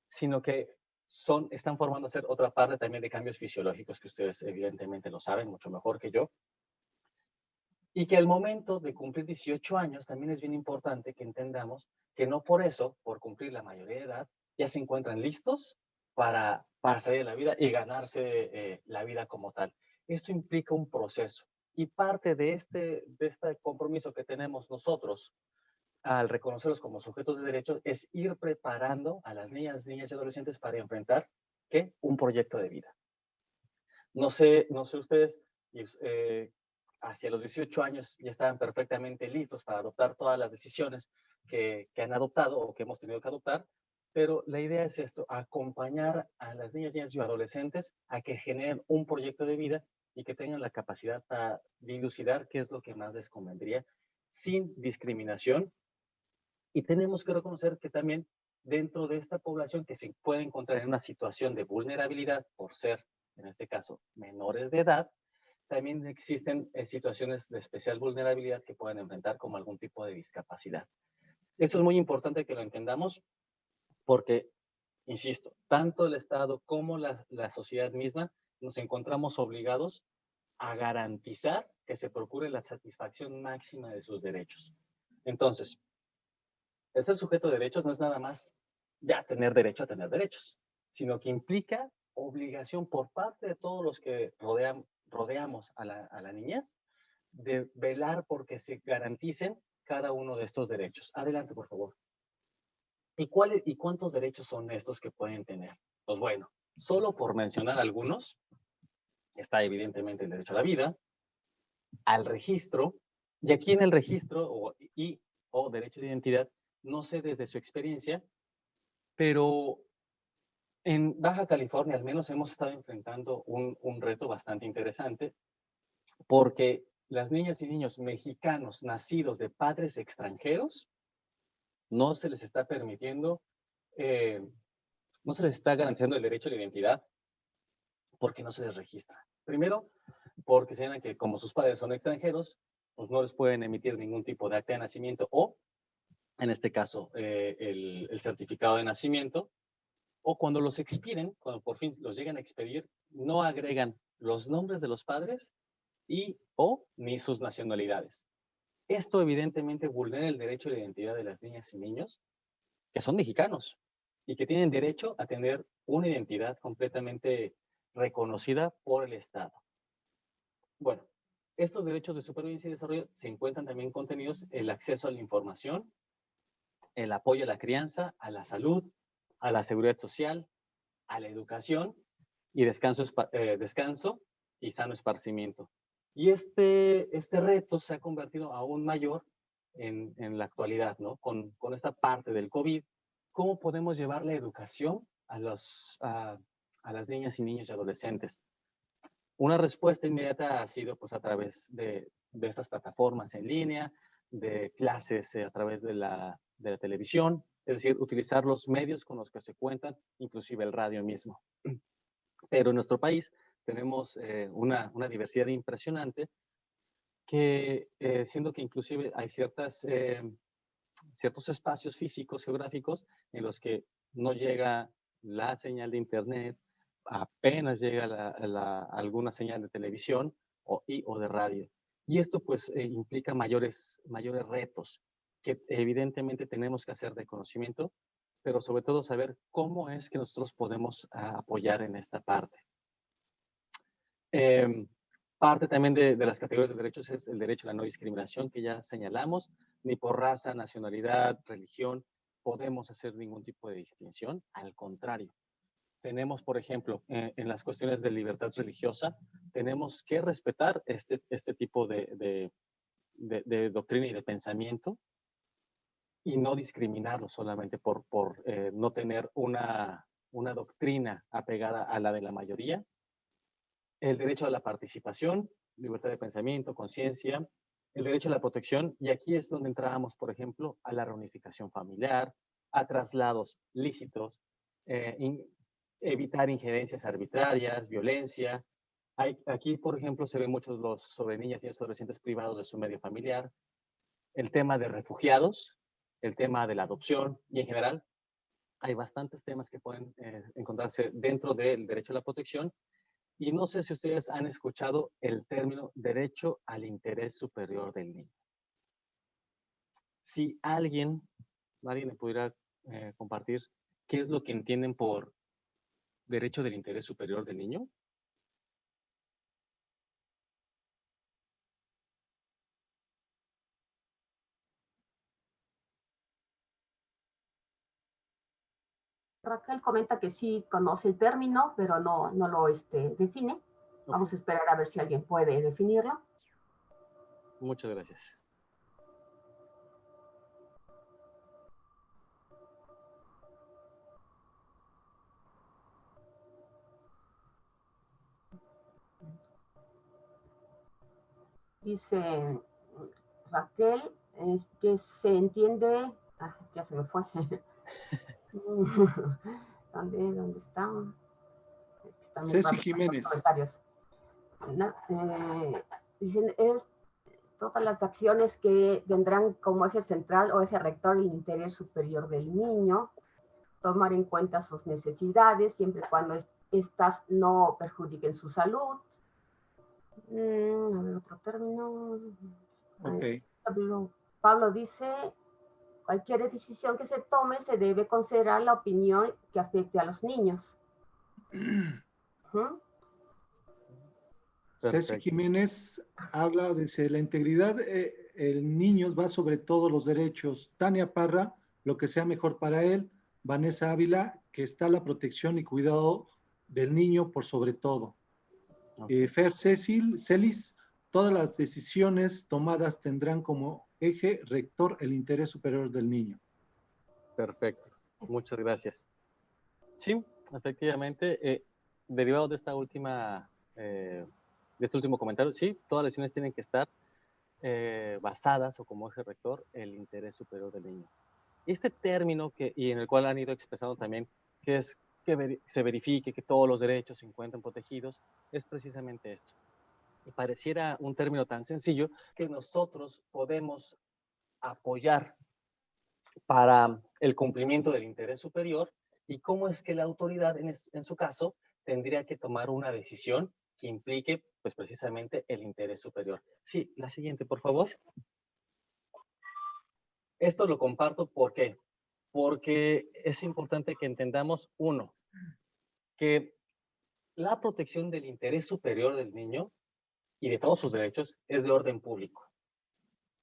sino que están formando a ser otra parte también de cambios fisiológicos que ustedes evidentemente lo saben mucho mejor que yo. Y que al momento de cumplir 18 años también es bien importante que entendamos que no por eso, por cumplir la mayoría de edad, ya se encuentran listos para salir de la vida y ganarse la vida como tal. Esto implica un proceso. Y parte de este compromiso que tenemos nosotros al reconocerlos como sujetos de derechos es ir preparando a las niñas y adolescentes para enfrentar un proyecto de vida. No sé ustedes, hacia los 18 años ya estaban perfectamente listos para adoptar todas las decisiones que han adoptado o que hemos tenido que adoptar, pero la idea es esto, acompañar a las niñas y adolescentes a que generen un proyecto de vida y que tengan la capacidad para dilucidar qué es lo que más les convendría sin discriminación. Y tenemos que reconocer que también dentro de esta población que se puede encontrar en una situación de vulnerabilidad por ser, en este caso, menores de edad, también existen situaciones de especial vulnerabilidad que pueden enfrentar como algún tipo de discapacidad. Esto es muy importante que lo entendamos porque, insisto, tanto el Estado como la sociedad misma nos encontramos obligados a garantizar que se procure la satisfacción máxima de sus derechos. Entonces, el ser sujeto de derechos no es nada más ya tener derecho a tener derechos, sino que implica obligación por parte de todos los que rodeamos a la niñez de velar porque se garanticen cada uno de estos derechos. Adelante, por favor. ¿Y cuántos derechos son estos que pueden tener? Pues bueno, solo por mencionar algunos, está evidentemente el derecho a la vida, al registro, y aquí en el registro o derecho de identidad, no sé desde su experiencia, pero En Baja California al menos hemos estado enfrentando un reto bastante interesante porque las niñas y niños mexicanos nacidos de padres extranjeros no se les está permitiendo, no se les está garantizando el derecho a la identidad porque no se les registra. Primero, porque señalan que como sus padres son extranjeros, pues no les pueden emitir ningún tipo de acta de nacimiento o, en este caso, el certificado de nacimiento, o cuando los expiden, cuando por fin los llegan a expedir, no agregan los nombres de los padres y o ni sus nacionalidades. Esto evidentemente vulnera el derecho a la identidad de las niñas y niños que son mexicanos y que tienen derecho a tener una identidad completamente reconocida por el Estado. Bueno, estos derechos de supervivencia y desarrollo se encuentran también contenidos en el acceso a la información, el apoyo a la crianza, a la salud, a la seguridad social, a la educación y descanso y sano esparcimiento. Y este reto se ha convertido aún mayor en la actualidad, ¿no? Con esta parte del COVID, ¿cómo podemos llevar la educación a las niñas y niños y adolescentes? Una respuesta inmediata ha sido pues, a través de estas plataformas en línea, de clases a través de la televisión, es decir, utilizar los medios con los que se cuentan, inclusive el radio mismo. Pero en nuestro país tenemos una diversidad impresionante que, siendo que inclusive hay ciertos espacios físicos, geográficos, en los que no llega la señal de internet, apenas llega alguna señal de televisión o de radio. Y esto pues implica mayores retos que evidentemente tenemos que hacer de conocimiento, pero sobre todo saber cómo es que nosotros podemos apoyar en esta parte. Parte también de las categorías de derechos es el derecho a la no discriminación que ya señalamos. Ni por raza, nacionalidad, religión podemos hacer ningún tipo de distinción. Al contrario, tenemos, por ejemplo, en las cuestiones de libertad religiosa, tenemos que respetar este tipo de doctrina y de pensamiento y no discriminarlo solamente por no tener una doctrina apegada a la de la mayoría. El derecho a la participación, libertad de pensamiento, conciencia, el derecho a la protección, y aquí es donde entramos, por ejemplo, a la reunificación familiar, a traslados lícitos, evitar injerencias arbitrarias, violencia. Aquí, por ejemplo, se ven muchos sobre niñas y adolescentes privados de su medio familiar, el tema de refugiados, el tema de la adopción, y en general hay bastantes temas que pueden encontrarse dentro del derecho a la protección. Y no sé si ustedes han escuchado el término derecho al interés superior del niño. Si alguien me pudiera compartir qué es lo que entienden por derecho del interés superior del niño. Raquel comenta que sí conoce el término, pero no lo define. Okay. Vamos a esperar a ver si alguien puede definirlo. Muchas gracias. Dice Raquel, es que se entiende... ya se me fue. ¿Dónde está? Ceci Jiménez. Dicen, es todas las acciones que tendrán como eje central o eje rector el interés superior del niño, tomar en cuenta sus necesidades, siempre y cuando estas no perjudiquen su salud. A ver, otro término. Okay. Pablo dice... Cualquier decisión que se tome se debe considerar la opinión que afecte a los niños. Ceci Jiménez habla de la integridad, el niño va sobre todos los derechos. Tania Parra, lo que sea mejor para él. Vanessa Ávila, que está la protección y cuidado del niño por sobre todo. Okay. Fer Celis, todas las decisiones tomadas tendrán como eje rector el interés superior del niño. Perfecto, muchas gracias. Sí, Efectivamente, derivado de esta última, de este último comentario, sí, todas las decisiones tienen que estar basadas o como eje rector el interés superior del niño. Este término y en el cual han ido expresando también que es que se verifique que todos los derechos se encuentren protegidos, es precisamente esto. Y pareciera un término tan sencillo que nosotros podemos apoyar para el cumplimiento del interés superior y cómo es que la autoridad, en su caso, tendría que tomar una decisión que implique, pues, precisamente el interés superior. Sí, la siguiente, por favor. Esto lo comparto, ¿por qué? Porque es importante que entendamos, uno, que la protección del interés superior del niño y de todos sus derechos es de orden público.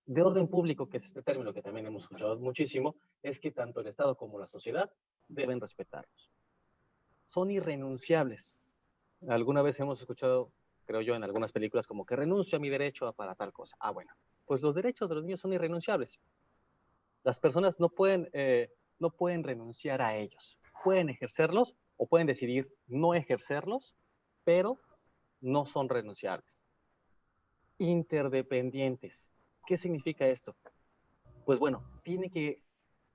De orden público, que es este término que también hemos escuchado muchísimo, es que tanto el Estado como la sociedad deben respetarlos. Son irrenunciables. Alguna vez hemos escuchado, creo yo, en algunas películas como que renuncio a mi derecho para tal cosa. Ah, bueno, pues los derechos de los niños son irrenunciables. Las personas no pueden renunciar a ellos. Pueden ejercerlos o pueden decidir no ejercerlos, pero no son renunciables. Interdependientes. ¿Qué significa esto? Pues bueno,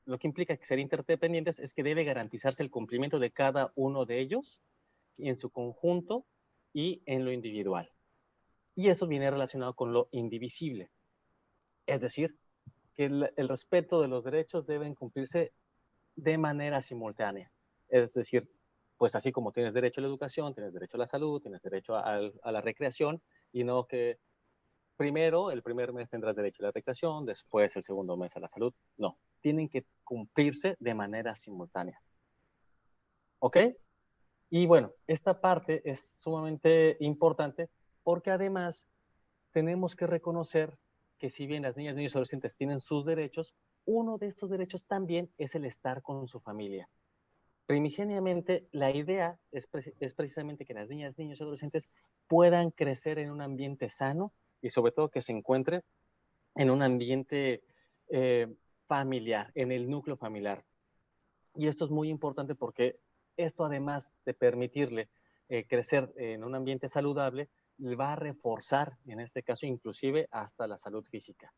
lo que implica que ser interdependientes es que debe garantizarse el cumplimiento de cada uno de ellos en su conjunto y en lo individual. Y eso viene relacionado con lo indivisible. Es decir, que el respeto de los derechos deben cumplirse de manera simultánea. Es decir, pues así como tienes derecho a la educación, tienes derecho a la salud, tienes derecho a la recreación, y no que primero, el primer mes tendrás derecho a la recreación, después el segundo mes a la salud. No, tienen que cumplirse de manera simultánea. ¿Ok? Y bueno, esta parte es sumamente importante porque además tenemos que reconocer que si bien las niñas, niños y adolescentes tienen sus derechos, uno de estos derechos también es el estar con su familia. Primigeniamente, la idea es precisamente que las niñas, niños y adolescentes puedan crecer en un ambiente sano y sobre todo que se encuentre en un ambiente familiar, en el núcleo familiar. Y esto es muy importante porque esto, además de permitirle crecer en un ambiente saludable, va a reforzar, en este caso, inclusive hasta la salud física.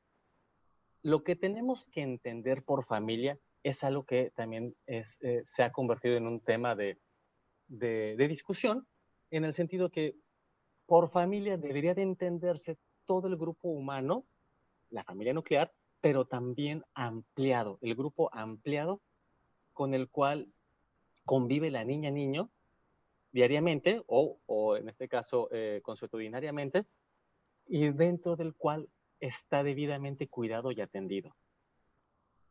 Lo que tenemos que entender por familia es algo que también se ha convertido en un tema de discusión, en el sentido que por familia debería de entenderse todo el grupo humano, la familia nuclear, pero también ampliado, el grupo ampliado con el cual convive la niña, niño, diariamente o en este caso consuetudinariamente, y dentro del cual está debidamente cuidado y atendido.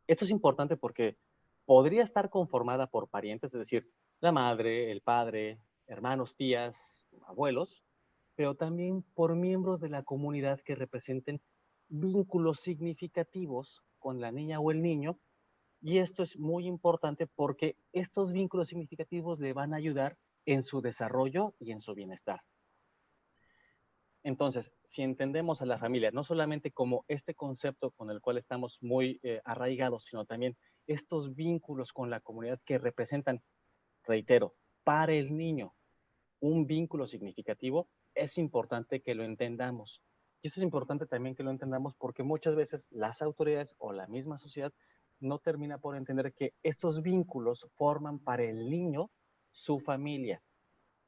Esto es importante porque podría estar conformada por parientes, es decir, la madre, el padre, hermanos, tías, abuelos, pero también por miembros de la comunidad que representen vínculos significativos con la niña o el niño. Y esto es muy importante porque estos vínculos significativos le van a ayudar en su desarrollo y en su bienestar. Entonces, si entendemos a la familia no solamente como este concepto con el cual estamos muy arraigados, sino también estos vínculos con la comunidad que representan, reitero, para el niño un vínculo significativo, es importante que lo entendamos. Y esto es importante también que lo entendamos porque muchas veces las autoridades o la misma sociedad no termina por entender que estos vínculos forman para el niño su familia,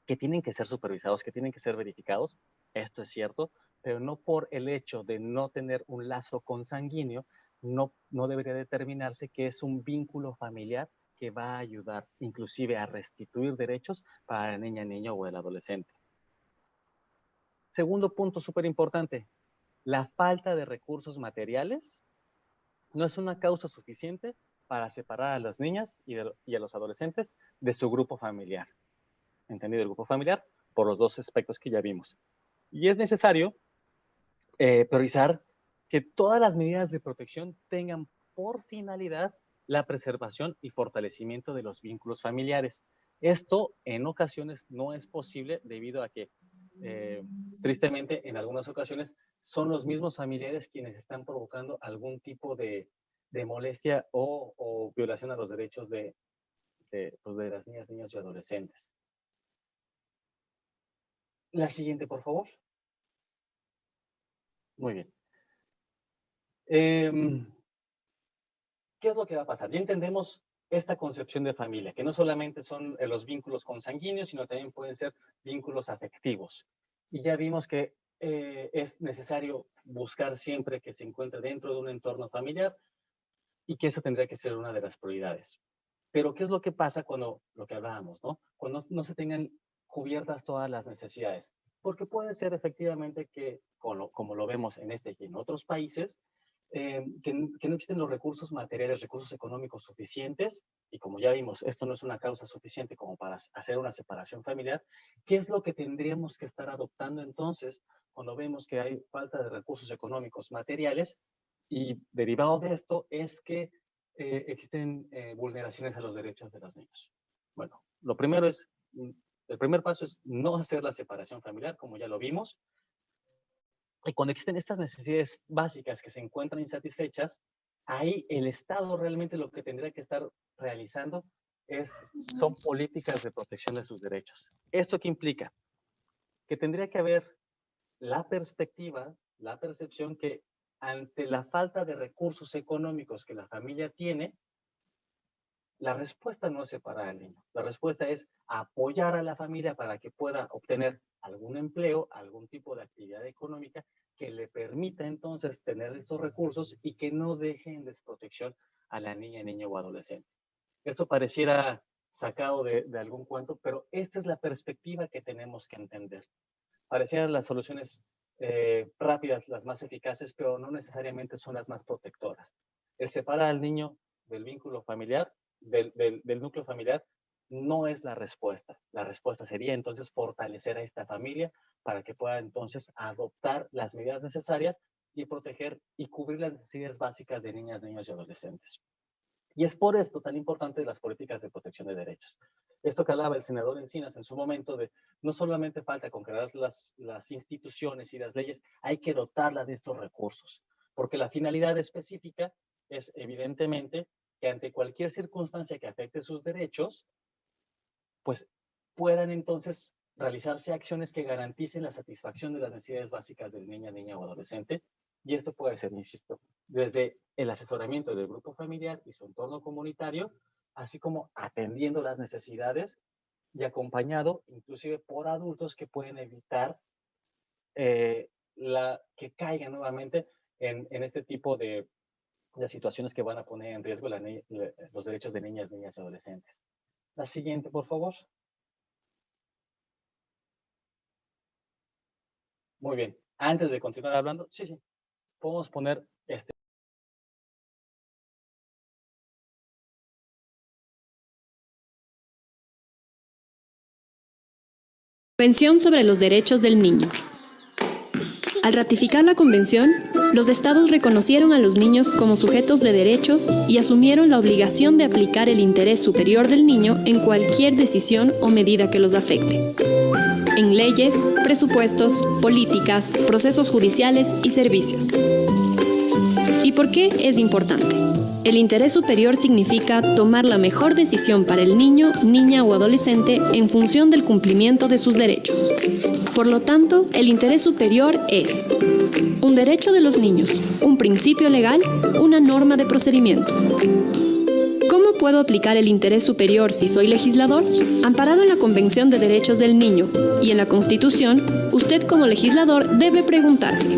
que tienen que ser supervisados, que tienen que ser verificados. Esto es cierto, pero no por el hecho de no tener un lazo consanguíneo, no debería determinarse que es un vínculo familiar que va a ayudar inclusive a restituir derechos para la niña, niño o el adolescente. Segundo punto súper importante, la falta de recursos materiales no es una causa suficiente para separar a las niñas y a los adolescentes de su grupo familiar. ¿Entendido? El grupo familiar por los dos aspectos que ya vimos. Y es necesario priorizar que todas las medidas de protección tengan por finalidad la preservación y fortalecimiento de los vínculos familiares. Esto en ocasiones no es posible debido a que, tristemente, en algunas ocasiones son los mismos familiares quienes están provocando algún tipo de molestia o violación a los derechos de de las niñas, niños y adolescentes. La siguiente, por favor. Muy bien. ¿Qué es lo que va a pasar? Ya entendemos esta concepción de familia, que no solamente son los vínculos consanguíneos, sino también pueden ser vínculos afectivos. Y ya vimos que es necesario buscar siempre que se encuentre dentro de un entorno familiar y que eso tendría que ser una de las prioridades. Pero ¿qué es lo que pasa cuando, lo que hablábamos, ¿no? Cuando no se tengan cubiertas todas las necesidades? Porque puede ser efectivamente que, como lo vemos en este y en otros países, que no existen los recursos materiales, recursos económicos suficientes, y como ya vimos, esto no es una causa suficiente como para hacer una separación familiar. ¿Qué es lo que tendríamos que estar adoptando entonces cuando vemos que hay falta de recursos económicos materiales? Y derivado de esto es que existen vulneraciones a los derechos de los niños. Bueno, el primer paso es no hacer la separación familiar, como ya lo vimos. Y cuando existen estas necesidades básicas que se encuentran insatisfechas, ahí el Estado realmente lo que tendría que estar realizando son políticas de protección de sus derechos. ¿Esto qué implica? Que tendría que haber la perspectiva, la percepción que ante la falta de recursos económicos que la familia tiene, la respuesta no es separar al niño. La respuesta es apoyar a la familia para que pueda obtener algún empleo, algún tipo de actividad económica que le permita entonces tener estos recursos y que no deje en desprotección a la niña, niño o adolescente. Esto pareciera sacado de algún cuento, pero esta es la perspectiva que tenemos que entender. Parecieran las soluciones rápidas las más eficaces, pero no necesariamente son las más protectoras. El separar al niño del vínculo familiar, del núcleo familiar, no es la respuesta. La respuesta sería entonces fortalecer a esta familia para que pueda entonces adoptar las medidas necesarias y proteger y cubrir las necesidades básicas de niñas, niños y adolescentes. Y es por esto tan importante las políticas de protección de derechos. Esto que hablaba el senador Encinas en su momento de no solamente falta con crear las instituciones y las leyes, hay que dotarlas de estos recursos, porque la finalidad específica es evidentemente que ante cualquier circunstancia que afecte sus derechos, pues puedan entonces realizarse acciones que garanticen la satisfacción de las necesidades básicas del niño, niña o adolescente. Y esto puede ser, insisto, desde el asesoramiento del grupo familiar y su entorno comunitario, así como atendiendo las necesidades y acompañado inclusive por adultos que pueden evitar que caigan nuevamente en este tipo de situaciones que van a poner en riesgo los derechos de niñas, niñas y adolescentes. La siguiente, por favor. Muy bien. Antes de continuar hablando, sí, podemos poner este. Convención sobre los Derechos del Niño. Al ratificar la Convención, los Estados reconocieron a los niños como sujetos de derechos y asumieron la obligación de aplicar el interés superior del niño en cualquier decisión o medida que los afecte. En leyes, presupuestos, políticas, procesos judiciales y servicios. ¿Y por qué es importante? El interés superior significa tomar la mejor decisión para el niño, niña o adolescente en función del cumplimiento de sus derechos. Por lo tanto, el interés superior es un derecho de los niños, un principio legal, una norma de procedimiento. ¿Cómo puedo aplicar el interés superior si soy legislador? Amparado en la Convención de Derechos del Niño y en la Constitución, usted como legislador debe preguntarse: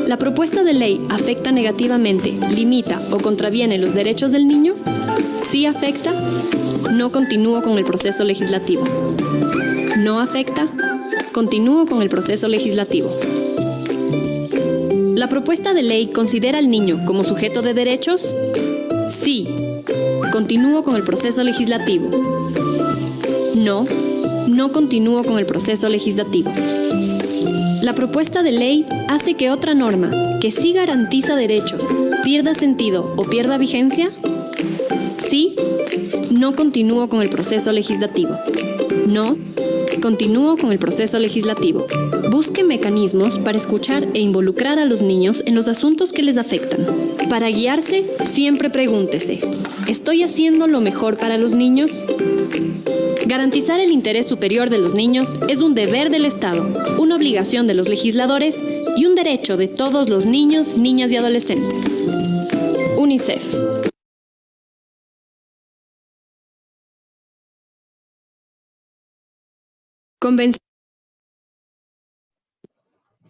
¿la propuesta de ley afecta negativamente, limita o contraviene los derechos del niño? ¿Sí afecta? No continúo con el proceso legislativo. ¿No afecta? Continúo con el proceso legislativo. ¿La propuesta de ley considera al niño como sujeto de derechos? Sí. Continúo con el proceso legislativo. No. No continúo con el proceso legislativo. La propuesta de ley hace que otra norma, que sí garantiza derechos, pierda sentido o pierda vigencia. Sí. No continúo con el proceso legislativo. No. Continúo con el proceso legislativo. Busque mecanismos para escuchar e involucrar a los niños en los asuntos que les afectan. Para guiarse, siempre pregúntese: ¿Estoy haciendo lo mejor para los niños? Garantizar el interés superior de los niños es un deber del Estado, una obligación de los legisladores y un derecho de todos los niños, niñas y adolescentes. UNICEF.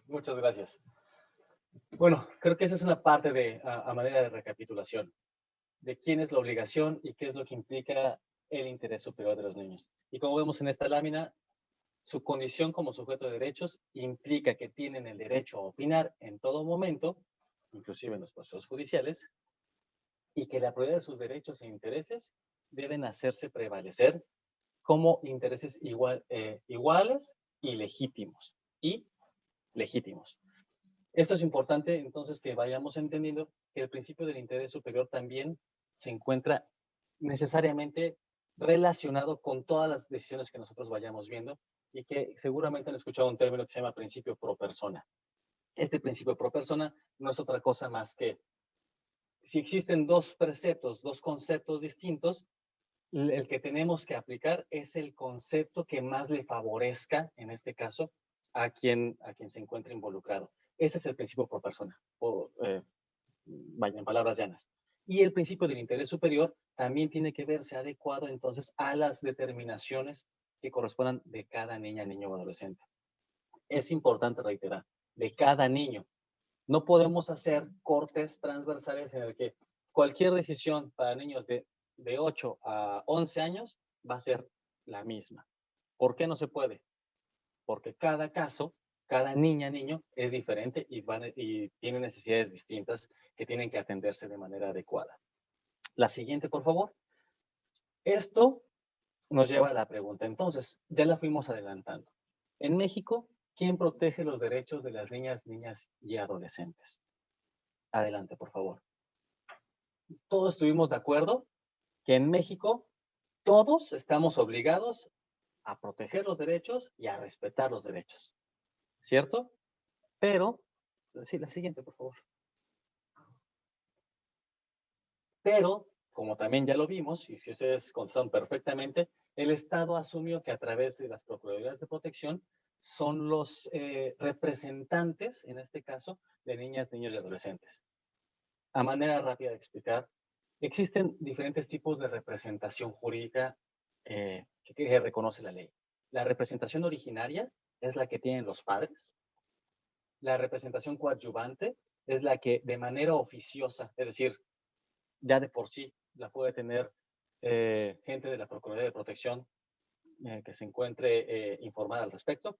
Muchas gracias. Bueno, creo que esa es una parte de, a manera de recapitulación, de quién es la obligación y qué es lo que implica el interés superior de los niños. Y como vemos en esta lámina, su condición como sujeto de derechos implica que tienen el derecho a opinar en todo momento, inclusive en los procesos judiciales, y que la prioridad de sus derechos e intereses deben hacerse prevalecer como intereses iguales y legítimos. Esto es importante, entonces, que vayamos entendiendo que el principio del interés superior también se encuentra necesariamente relacionado con todas las decisiones que nosotros vayamos viendo y que seguramente han escuchado un término que se llama principio pro persona. Este principio pro persona no es otra cosa más que si existen dos preceptos, dos conceptos distintos, el que tenemos que aplicar es el concepto que más le favorezca, en este caso, a quien se encuentra involucrado. Ese es el principio pro persona, vaya, en palabras llanas. Y el principio del interés superior también tiene que verse adecuado entonces a las determinaciones que correspondan de cada niña, niño o adolescente. Es importante reiterar, de cada niño. No podemos hacer cortes transversales en el que cualquier decisión para niños de 8 a 11 años va a ser la misma. ¿Por qué no se puede? Porque cada caso, cada niña, niño es diferente y tiene necesidades distintas que tienen que atenderse de manera adecuada. La siguiente, por favor. Esto nos lleva a la pregunta. Entonces, ya la fuimos adelantando. En México, ¿quién protege los derechos de las niñas y adolescentes? Adelante, por favor. Todos estuvimos de acuerdo que en México todos estamos obligados a proteger los derechos y a respetar los derechos. ¿Cierto? Pero, sí, la siguiente, por favor. Pero, como también ya lo vimos, y si ustedes contestaron perfectamente, el Estado asumió que a través de las Procuradurías de Protección son los representantes, en este caso, de niñas, niños y adolescentes. A manera rápida de explicar, existen diferentes tipos de representación jurídica que reconoce la ley. La representación originaria es la que tienen los padres. La representación coadyuvante es la que de manera oficiosa, es decir, ya de por sí la puede tener gente de la Procuraduría de Protección que se encuentre informada al respecto.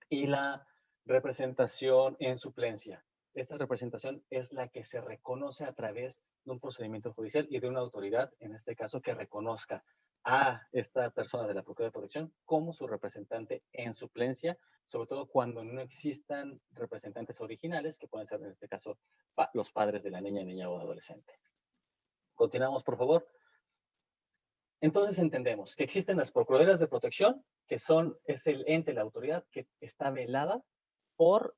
Y la representación en suplencia. Esta representación es la que se reconoce a través de un procedimiento judicial y de una autoridad, en este caso, que reconozca a esta persona de la Procuraduría de Protección como su representante en suplencia, sobre todo cuando no existan representantes originales, que pueden ser, en este caso, los padres de la niña o adolescente. Continuamos, por favor. Entonces entendemos que existen las Procuradurías de Protección, que es el ente, la autoridad que está velada por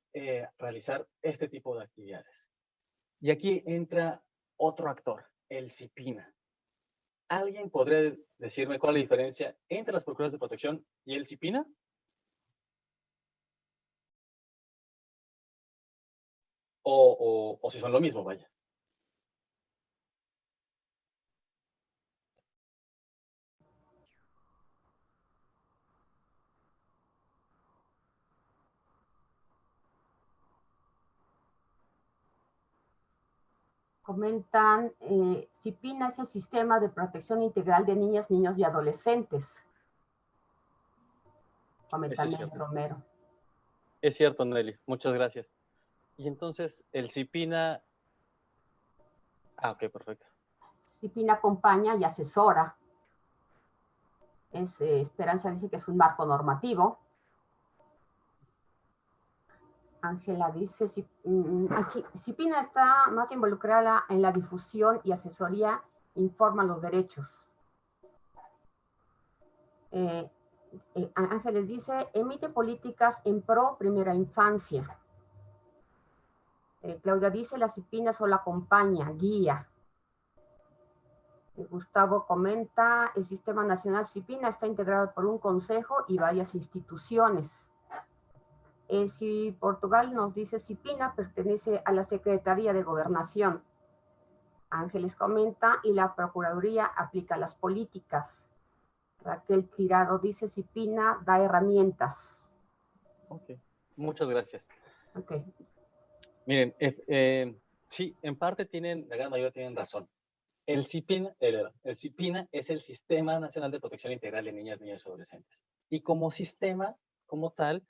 realizar este tipo de actividades. Y aquí entra otro actor, el CIPINA. ¿Alguien podría decirme cuál es la diferencia entre las Procuradurías de Protección y el CIPINA? O si son lo mismo, vaya. Comentan, CIPINA es el Sistema de Protección Integral de Niñas, Niños y Adolescentes. Comentan Nelly Romero. Es cierto, Nelly. Muchas gracias. Y entonces, el CIPINA... ok, perfecto. CIPINA acompaña y asesora. Esperanza dice que es un marco normativo. Ángela dice, CIPINA está más involucrada en la difusión y asesoría, informa los derechos. Ángeles dice, emite políticas en pro primera infancia. Claudia dice, la CIPINA solo acompaña, guía. Gustavo comenta, el Sistema Nacional CIPINA está integrado por un consejo y varias instituciones. Si Portugal nos dice CIPINA pertenece a la Secretaría de Gobernación. Ángeles comenta, y la Procuraduría aplica las políticas. Raquel Tirado dice, CIPINA da herramientas. Ok, muchas gracias. Ok. Miren, sí, en parte la gran mayoría tienen razón. El CIPINA es el Sistema Nacional de Protección Integral de Niñas, Niños y Adolescentes. Y como sistema, como tal,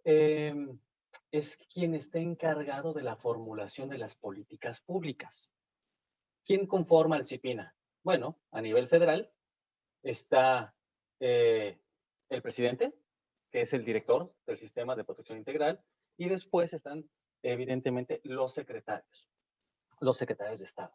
es quien está encargado de la formulación de las políticas públicas. ¿Quién conforma el CIPINA? Bueno, a nivel federal está el presidente, que es el director del Sistema de Protección Integral, y después están, evidentemente, los secretarios de Estado.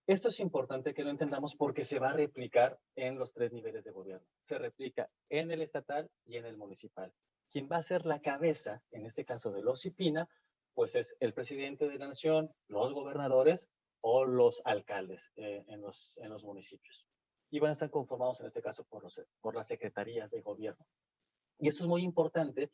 Esto es importante que lo entendamos porque se va a replicar en los 3 niveles de gobierno. Se replica en el estatal y en el municipal. Quien va a ser la cabeza, en este caso de los CIPINA, pues es el presidente de la nación, los gobernadores o los alcaldes en los municipios. Y van a estar conformados en este caso por las secretarías de gobierno. Y esto es muy importante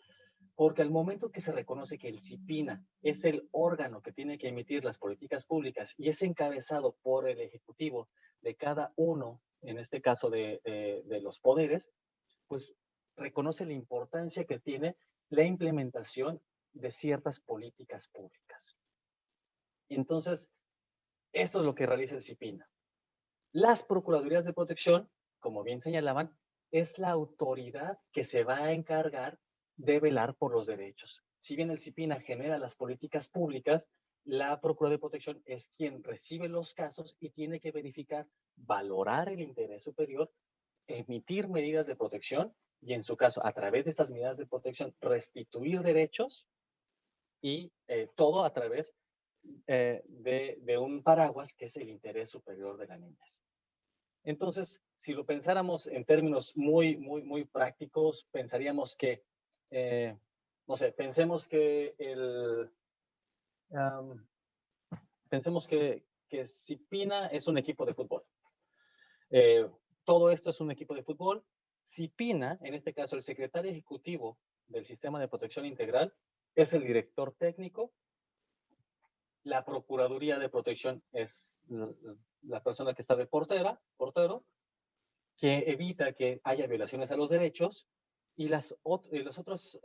porque al momento que se reconoce que el CIPINA es el órgano que tiene que emitir las políticas públicas y es encabezado por el ejecutivo de cada uno, en este caso de los poderes, pues reconoce la importancia que tiene la implementación de ciertas políticas públicas. Entonces, esto es lo que realiza el CIPINA. Las Procuradurías de Protección, como bien señalaban, es la autoridad que se va a encargar de velar por los derechos. Si bien el CIPINA genera las políticas públicas, la Procuraduría de Protección es quien recibe los casos y tiene que verificar, valorar el interés superior, emitir medidas de protección y, en su caso, a través de estas medidas de protección, restituir derechos y todo a través de un paraguas que es el interés superior de la niñez. Entonces, si lo pensáramos en términos muy prácticos, pensaríamos que no sé, pensemos que CIPINA es un equipo de fútbol. Todo esto es un equipo de fútbol. CIPINA, en este caso el secretario ejecutivo del Sistema de Protección Integral, es el director técnico. La Procuraduría de Protección es la persona que está de portero, que evita que haya violaciones a los derechos. Y las otras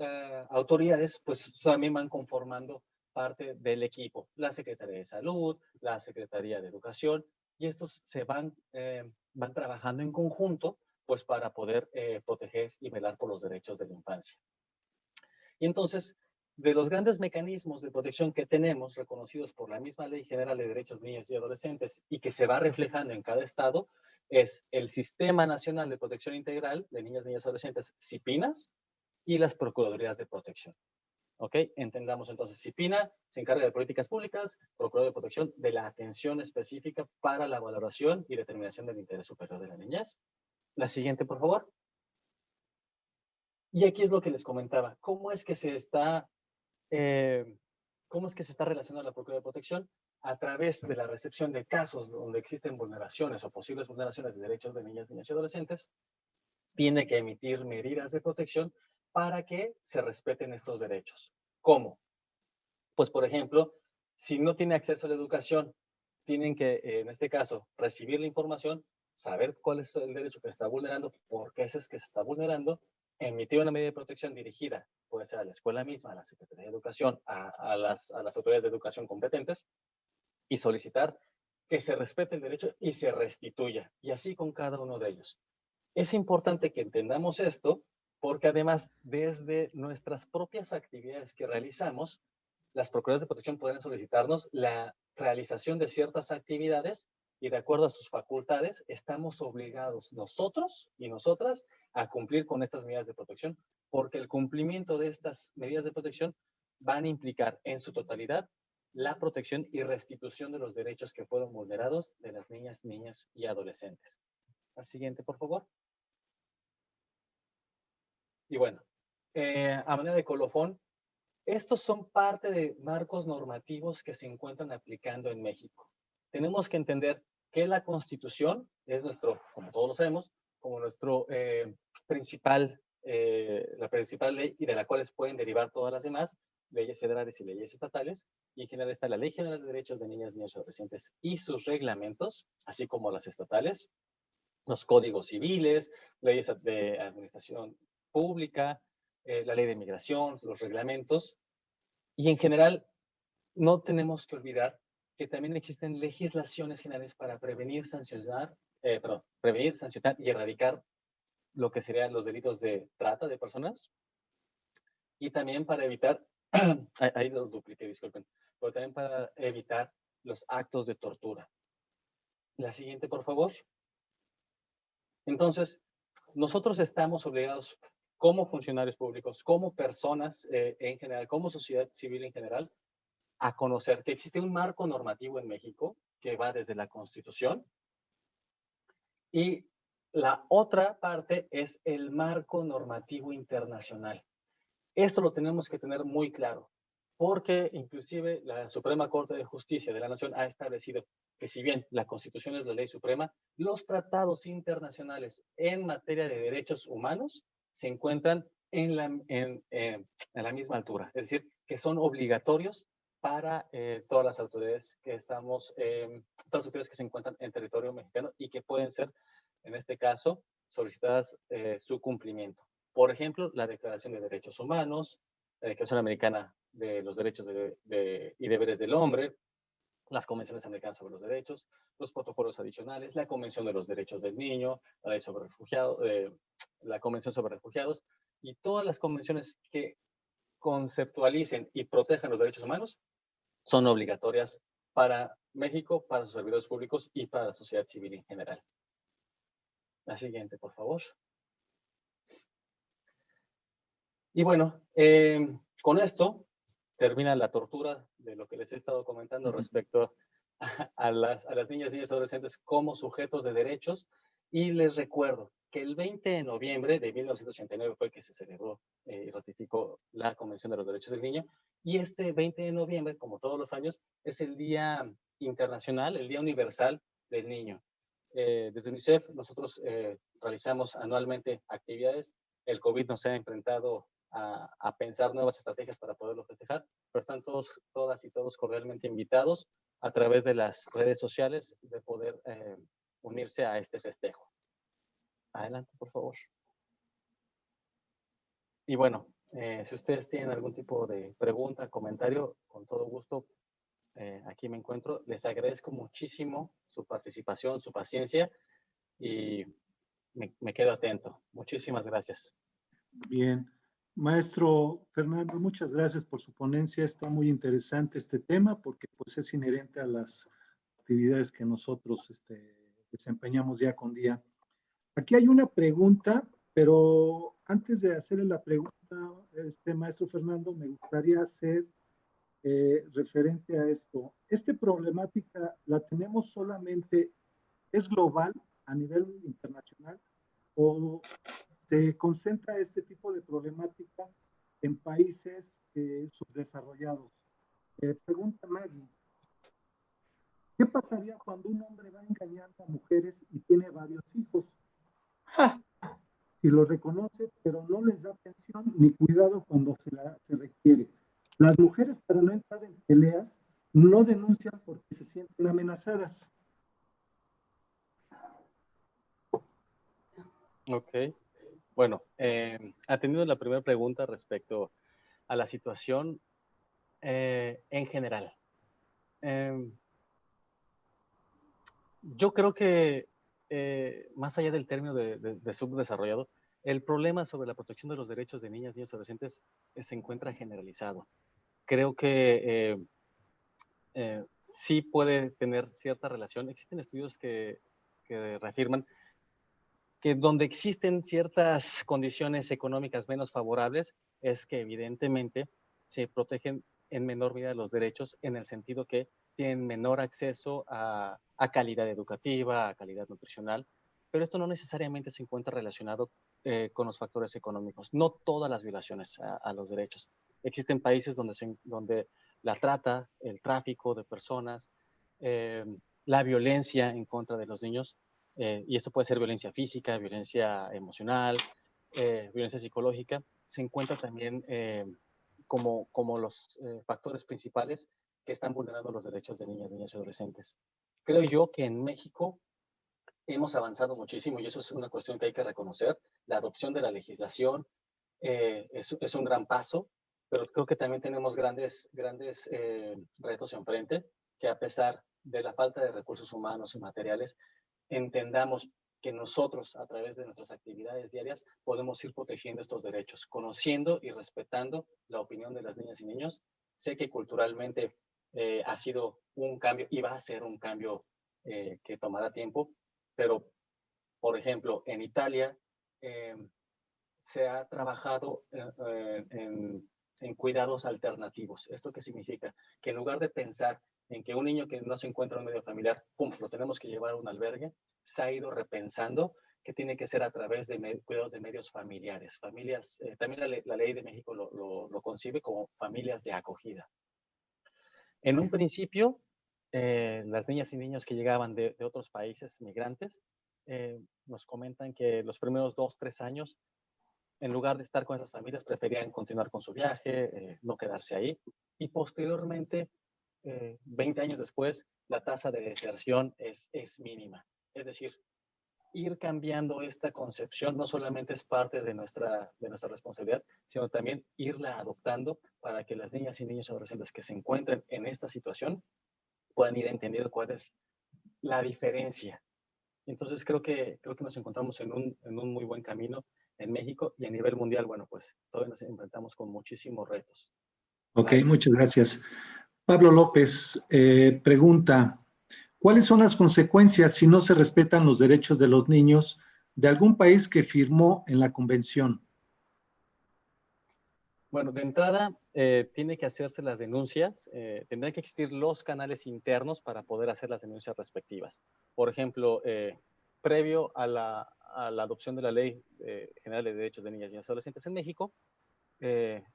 autoridades pues también van conformando parte del equipo. La Secretaría de Salud, la Secretaría de Educación, y estos se van trabajando en conjunto pues para poder proteger y velar por los derechos de la infancia. Y entonces, de los grandes mecanismos de protección que tenemos reconocidos por la misma Ley General de Derechos de Niñas y Adolescentes y que se va reflejando en cada estado, es el Sistema Nacional de Protección Integral de Niñas, Niños y Adolescentes, CIPINAS, y las Procuradurías de Protección. ¿Ok? Entendamos entonces, CIPINA se encarga de políticas públicas, Procuraduría de Protección de la atención específica para la valoración y determinación del interés superior de la niñez. La siguiente, por favor. Y aquí es lo que les comentaba. ¿Cómo es que se está relacionando la Procuraduría de Protección? A través de la recepción de casos donde existen vulneraciones o posibles vulneraciones de derechos de niñas, niños y adolescentes, tiene que emitir medidas de protección para que se respeten estos derechos. ¿Cómo? Pues, por ejemplo, si no tiene acceso a la educación, tienen que, en este caso, recibir la información, saber cuál es el derecho que se está vulnerando, por qué es que se está vulnerando, emitir una medida de protección dirigida, puede ser a la escuela misma, a la Secretaría de Educación, a las autoridades de educación competentes, y solicitar que se respete el derecho y se restituya, y así con cada uno de ellos. Es importante que entendamos esto, porque además, desde nuestras propias actividades que realizamos, las Procuradurías de Protección podrán solicitarnos la realización de ciertas actividades y, de acuerdo a sus facultades, estamos obligados nosotros y nosotras a cumplir con estas medidas de protección, porque el cumplimiento de estas medidas de protección van a implicar en su totalidad la protección y restitución de los derechos que fueron vulnerados de las niñas, niños y adolescentes. La siguiente, por favor. Y bueno, a manera de colofón, estos son parte de marcos normativos que se encuentran aplicando en México. Tenemos que entender que la Constitución es nuestro, como todos lo sabemos, como nuestro principal ley y de la cual pueden derivar todas las demás leyes federales y leyes estatales. Y en general está la Ley General de Derechos de Niñas, Niños y Adolescentes y sus reglamentos, así como las estatales, los códigos civiles, leyes de administración pública, la ley de migración, los reglamentos. Y en general, no tenemos que olvidar que también existen legislaciones generales para prevenir, sancionar y erradicar lo que serían los delitos de trata de personas. Y también para evitar, ahí lo dupliqué, disculpen, pero también para evitar los actos de tortura. La siguiente, por favor. Entonces, nosotros estamos obligados como funcionarios públicos, como personas en general, como sociedad civil en general, a conocer que existe un marco normativo en México que va desde la Constitución, y la otra parte es el marco normativo internacional. Esto lo tenemos que tener muy claro, porque inclusive la Suprema Corte de Justicia de la Nación ha establecido que si bien la Constitución es la ley suprema, los tratados internacionales en materia de derechos humanos se encuentran en la misma altura, es decir, que son obligatorios para todas las autoridades que todas las autoridades que se encuentran en territorio mexicano y que pueden ser, en este caso, solicitadas su cumplimiento. Por ejemplo, la Declaración de Derechos Humanos, la Declaración Americana de los Derechos y Deberes del Hombre, las Convenciones Americanas sobre los Derechos, los protocolos adicionales, la Convención de los Derechos del Niño, la Ley sobre Refugiados, la Convención sobre Refugiados, y todas las convenciones que conceptualicen y protejan los derechos humanos son obligatorias para México, para sus servidores públicos y para la sociedad civil en general. La siguiente, por favor. Y bueno, con esto termina la tortura de lo que les he estado comentando respecto a las niñas, niños y adolescentes como sujetos de derechos. Y les recuerdo que el 20 de noviembre de 1989 fue que se celebró y ratificó la Convención de los Derechos del Niño. Y este 20 de noviembre, como todos los años, es el Día Internacional, el Día Universal del Niño. Desde UNICEF nosotros realizamos anualmente actividades. El COVID nos ha enfrentado a pensar nuevas estrategias para poderlo festejar, pero están todas y todos cordialmente invitados a través de las redes sociales de poder unirse a este festejo. Adelante, por favor. Y bueno, si ustedes tienen algún tipo de pregunta, comentario, con todo gusto, aquí me encuentro. Les agradezco muchísimo su participación, su paciencia, y me quedo atento. Muchísimas gracias. Bien. Maestro Fernando, muchas gracias por su ponencia. Está muy interesante este tema porque pues, es inherente a las actividades que nosotros desempeñamos día con día. Aquí hay una pregunta, pero antes de hacerle la pregunta, maestro Fernando, me gustaría hacer referente a esto. ¿Esta problemática la tenemos solamente, es global a nivel internacional o se concentra este tipo de problemática en países subdesarrollados? Pregunta Maggie, ¿qué pasaría cuando un hombre va engañando a mujeres y tiene varios hijos? Si lo reconoce, pero no les da atención ni cuidado cuando se requiere. Las mujeres, para no entrar en peleas, no denuncian porque se sienten amenazadas. Ok. Bueno, atendiendo la primera pregunta respecto a la situación en general. Yo creo que más allá del término de subdesarrollado, el problema sobre la protección de los derechos de niñas, niños y adolescentes se encuentra generalizado. Creo que sí puede tener cierta relación. Existen estudios que reafirman que donde existen ciertas condiciones económicas menos favorables es que evidentemente se protegen en menor medida los derechos, en el sentido que tienen menor acceso a calidad educativa, a calidad nutricional, pero esto no necesariamente se encuentra relacionado con los factores económicos. No todas las violaciones a los derechos. Existen países donde la trata, el tráfico de personas, la violencia en contra de los niños, y esto puede ser violencia física, violencia emocional, violencia psicológica, se encuentra también como los factores principales que están vulnerando los derechos de niñas, niños y adolescentes. Creo yo que en México hemos avanzado muchísimo y eso es una cuestión que hay que reconocer. La adopción de la legislación es un gran paso, pero creo que también tenemos grandes retos enfrente, que a pesar de la falta de recursos humanos y materiales, entendamos que nosotros, a través de nuestras actividades diarias, podemos ir protegiendo estos derechos, conociendo y respetando la opinión de las niñas y niños. Sé que culturalmente ha sido un cambio y va a ser un cambio que tomará tiempo, pero, por ejemplo, en Italia se ha trabajado en cuidados alternativos. ¿Esto qué significa? Que en lugar de pensar en que un niño que no se encuentra en un medio familiar, ¡pum!, lo tenemos que llevar a un albergue, se ha ido repensando que tiene que ser a través de cuidados de medios familiares. Familias, también la ley de México lo concibe como familias de acogida. En un principio, las niñas y niños que llegaban de otros países migrantes nos comentan que los primeros 2-3 años, en lugar de estar con esas familias, preferían continuar con su viaje, no quedarse ahí. Y posteriormente, 20 años después, la tasa de deserción es mínima. Es decir, ir cambiando esta concepción no solamente es parte de nuestra responsabilidad, sino también irla adoptando para que las niñas y niños adolescentes que se encuentren en esta situación puedan ir entendiendo cuál es la diferencia. Entonces creo que nos encontramos en un muy buen camino en México y a nivel mundial, bueno, pues todavía nos enfrentamos con muchísimos retos. Ok, muchas gracias. Pablo López pregunta, ¿cuáles son las consecuencias si no se respetan los derechos de los niños de algún país que firmó en la convención? Bueno, de entrada, tiene que hacerse las denuncias, tendrán que existir los canales internos para poder hacer las denuncias respectivas. Por ejemplo, previo a la adopción de la Ley General de Derechos de Niñas, Niños y Adolescentes en México,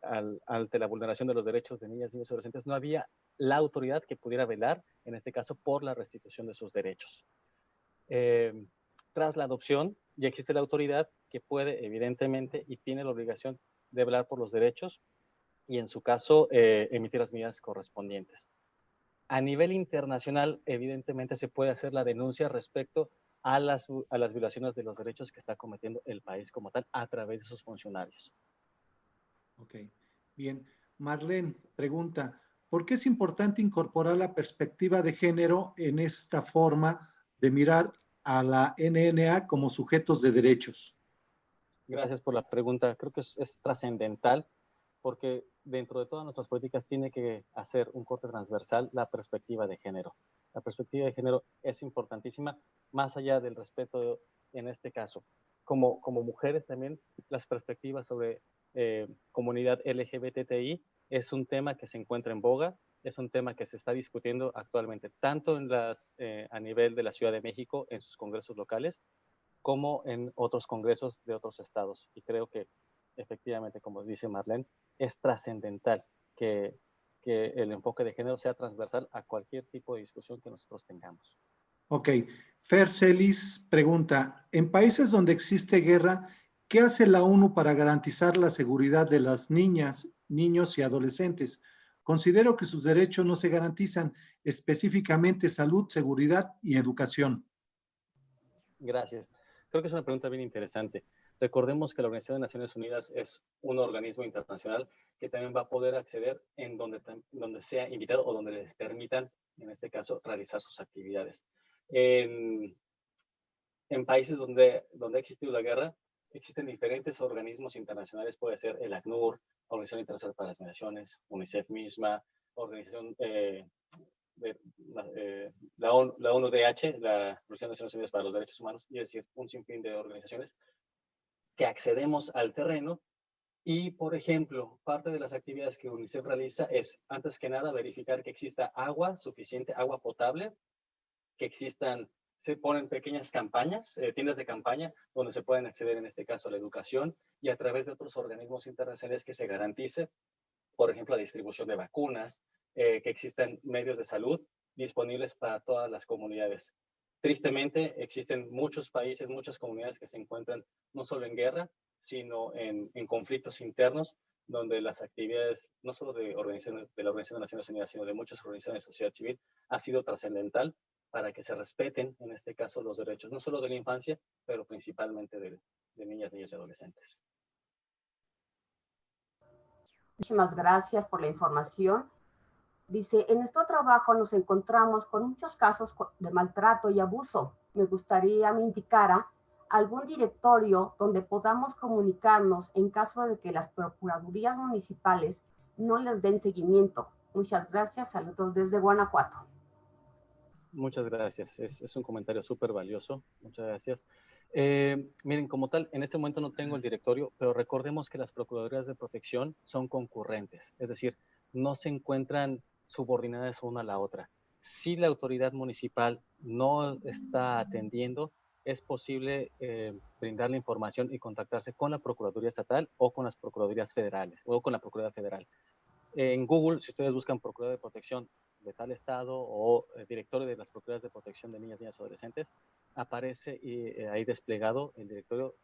ante la vulneración de los derechos de niñas, niños y adolescentes, no había la autoridad que pudiera velar, en este caso, por la restitución de sus derechos. Tras la adopción, ya existe la autoridad que puede, evidentemente, y tiene la obligación de velar por los derechos y, en su caso, emitir las medidas correspondientes. A nivel internacional, evidentemente, se puede hacer la denuncia respecto a las violaciones de los derechos que está cometiendo el país como tal a través de sus funcionarios. Ok, bien. Marlene pregunta, ¿por qué es importante incorporar la perspectiva de género en esta forma de mirar a la NNA como sujetos de derechos? Gracias por la pregunta. Creo que es trascendental porque dentro de todas nuestras políticas tiene que hacer un corte transversal la perspectiva de género. La perspectiva de género es importantísima, más allá del respeto en este caso. Como mujeres también, las perspectivas sobre comunidad LGBTI es un tema que se encuentra en boga, es un tema que se está discutiendo actualmente, tanto a nivel de la Ciudad de México, en sus congresos locales, como en otros congresos de otros estados. Y creo que, efectivamente, como dice Marlene, es trascendental que el enfoque de género sea transversal a cualquier tipo de discusión que nosotros tengamos. Ok. Fer Celis pregunta, en países donde existe guerra, ¿qué hace la ONU para garantizar la seguridad de las niñas, niños y adolescentes? Considero que sus derechos no se garantizan, específicamente salud, seguridad y educación. Gracias. Creo que es una pregunta bien interesante. Recordemos que la Organización de Naciones Unidas es un organismo internacional que también va a poder acceder en donde sea invitado o donde les permitan, en este caso, realizar sus actividades. En países donde ha existido la guerra, existen diferentes organismos internacionales, puede ser el ACNUR, Organización Internacional para las Migraciones, UNICEF misma, Organización la ONUDH, la Organización de Naciones Unidas para los Derechos Humanos, y es decir, un sinfín de organizaciones que accedemos al terreno y, por ejemplo, parte de las actividades que UNICEF realiza es, antes que nada, verificar que exista agua suficiente, agua potable, que se ponen pequeñas campañas, tiendas de campaña, donde se pueden acceder, en este caso, a la educación y a través de otros organismos internacionales que se garantice, por ejemplo, la distribución de vacunas, que existan medios de salud disponibles para todas las comunidades. Tristemente, existen muchos países, muchas comunidades que se encuentran no solo en guerra, sino en conflictos internos, donde las actividades, no solo de la Organización de Naciones Unidas, sino de muchas organizaciones de sociedad civil, ha sido trascendental para que se respeten, en este caso, los derechos, no solo de la infancia, pero principalmente de niñas, niños y adolescentes. Muchísimas gracias por la información. Dice, en nuestro trabajo nos encontramos con muchos casos de maltrato y abuso. Me gustaría me indicara algún directorio donde podamos comunicarnos en caso de que las procuradurías municipales no les den seguimiento. Muchas gracias. Saludos desde Guanajuato. Muchas gracias. Es un comentario súper valioso. Muchas gracias. Miren, como tal, en este momento no tengo el directorio, pero recordemos que las procuradurías de protección son concurrentes. Es decir, no se encuentran subordinadas una a la otra. Si la autoridad municipal no está atendiendo, es posible brindar la información y contactarse con la Procuraduría Estatal o con las Procuradurías Federales o con la Procuraduría Federal. En Google, si ustedes buscan Procuraduría de Protección de tal estado o directorio de las Procuradurías de Protección de Niñas, Niñas y Adolescentes, aparece ahí desplegado el directorio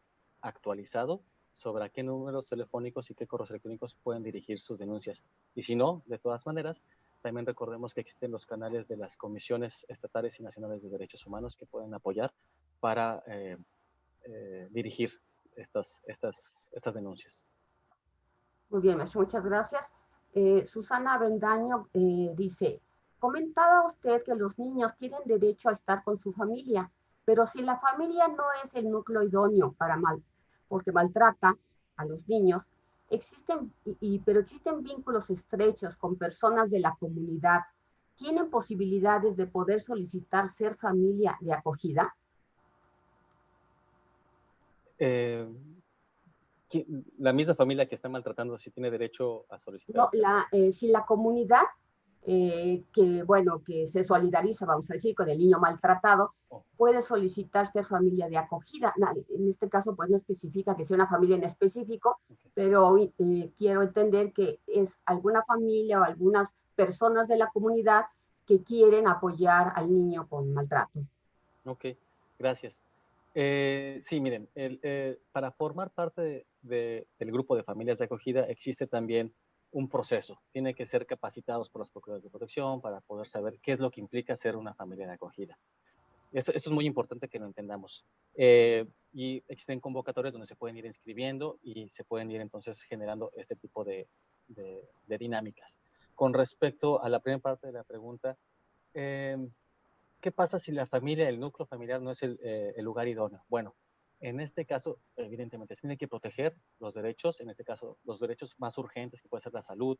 actualizado sobre a qué números telefónicos y qué correos electrónicos pueden dirigir sus denuncias. Y si no, de todas maneras, también recordemos que existen los canales de las comisiones estatales y nacionales de derechos humanos que pueden apoyar para dirigir estas denuncias. Muy bien, maestro, muchas gracias. Susana Avendaño dice, comentaba usted que los niños tienen derecho a estar con su familia, pero si la familia no es el núcleo idóneo porque maltrata a los niños, pero existen vínculos estrechos con personas de la comunidad, ¿tienen posibilidades de poder solicitar ser familia de acogida? La misma familia que está maltratando, ¿sí tiene derecho a solicitar? No, si la comunidad que se solidariza, vamos a decir, con el niño maltratado, puede solicitar ser familia de acogida. En este caso, pues no especifica que sea una familia en específico, pero quiero entender que es alguna familia o algunas personas de la comunidad que quieren apoyar al niño con maltrato. Ok, gracias. Sí, miren, para formar parte del grupo de familias de acogida existe también un proceso. Tiene que ser capacitados por las Procuradurías de Protección para poder saber qué es lo que implica ser una familia de acogida. Esto es muy importante que lo entendamos. Y existen convocatorias donde se pueden ir inscribiendo y se pueden ir entonces generando este tipo de dinámicas. Con respecto a la primera parte de la pregunta, ¿qué pasa si la familia, el núcleo familiar no es el lugar idóneo? Bueno, en este caso, evidentemente, se tiene que proteger los derechos, en este caso, los derechos más urgentes, que puede ser la salud,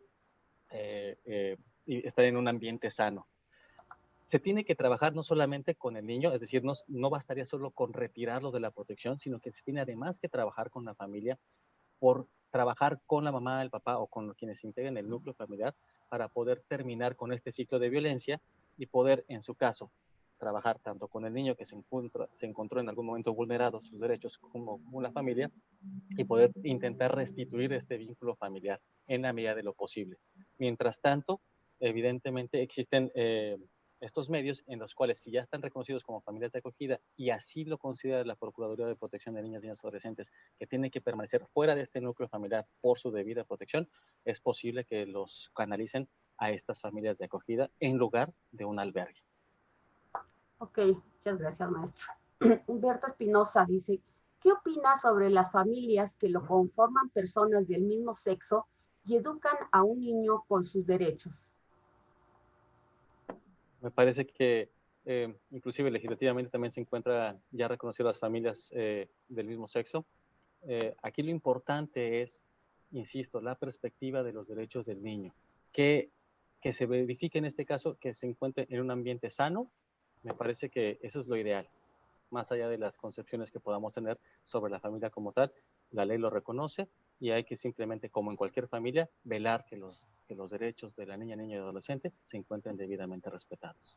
y estar en un ambiente sano. Se tiene que trabajar no solamente con el niño, es decir, no bastaría solo con retirarlo de la protección, sino que se tiene además que trabajar con la familia, por trabajar con la mamá, el papá o con quienes integran el núcleo familiar para poder terminar con este ciclo de violencia y poder, en su caso, trabajar tanto con el niño que se encontró en algún momento vulnerado sus derechos como la familia y poder intentar restituir este vínculo familiar en la medida de lo posible. Mientras tanto, evidentemente existen estos medios en los cuales, si ya están reconocidos como familias de acogida y así lo considera la Procuraduría de Protección de Niñas, Niños y Adolescentes, que tienen que permanecer fuera de este núcleo familiar por su debida protección, es posible que los canalicen a estas familias de acogida en lugar de un albergue. Ok, muchas gracias, maestro. Humberto Espinosa dice, ¿qué opina sobre las familias que lo conforman personas del mismo sexo y educan a un niño con sus derechos? Me parece que inclusive legislativamente también se encuentra ya reconocidas las familias del mismo sexo. Aquí lo importante es, insisto, la perspectiva de los derechos del niño, que se verifique en este caso que se encuentre en un ambiente sano. Me parece que eso es lo ideal, más allá de las concepciones que podamos tener sobre la familia como tal. La ley lo reconoce y hay que simplemente, como en cualquier familia, velar que los derechos de la niña, niño y adolescente se encuentren debidamente respetados.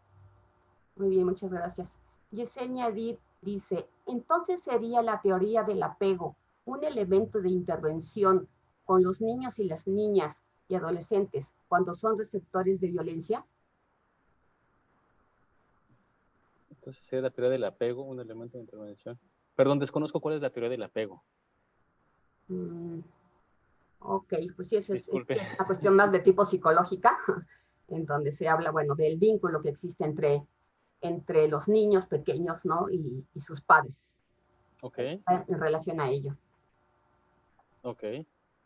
Muy bien, muchas gracias. Yesenia Edith dice, entonces sería la teoría del apego un elemento de intervención con los niños y las niñas y adolescentes cuando son receptores de violencia. Entonces sería la teoría del apego, un elemento de intervención. Perdón, desconozco cuál es la teoría del apego. Ok, pues sí, esa es Disculpe. una cuestión más de tipo psicológica, en donde se habla, bueno, del vínculo que existe entre los niños pequeños, ¿no? Y sus padres. Ok. En relación a ello. Ok.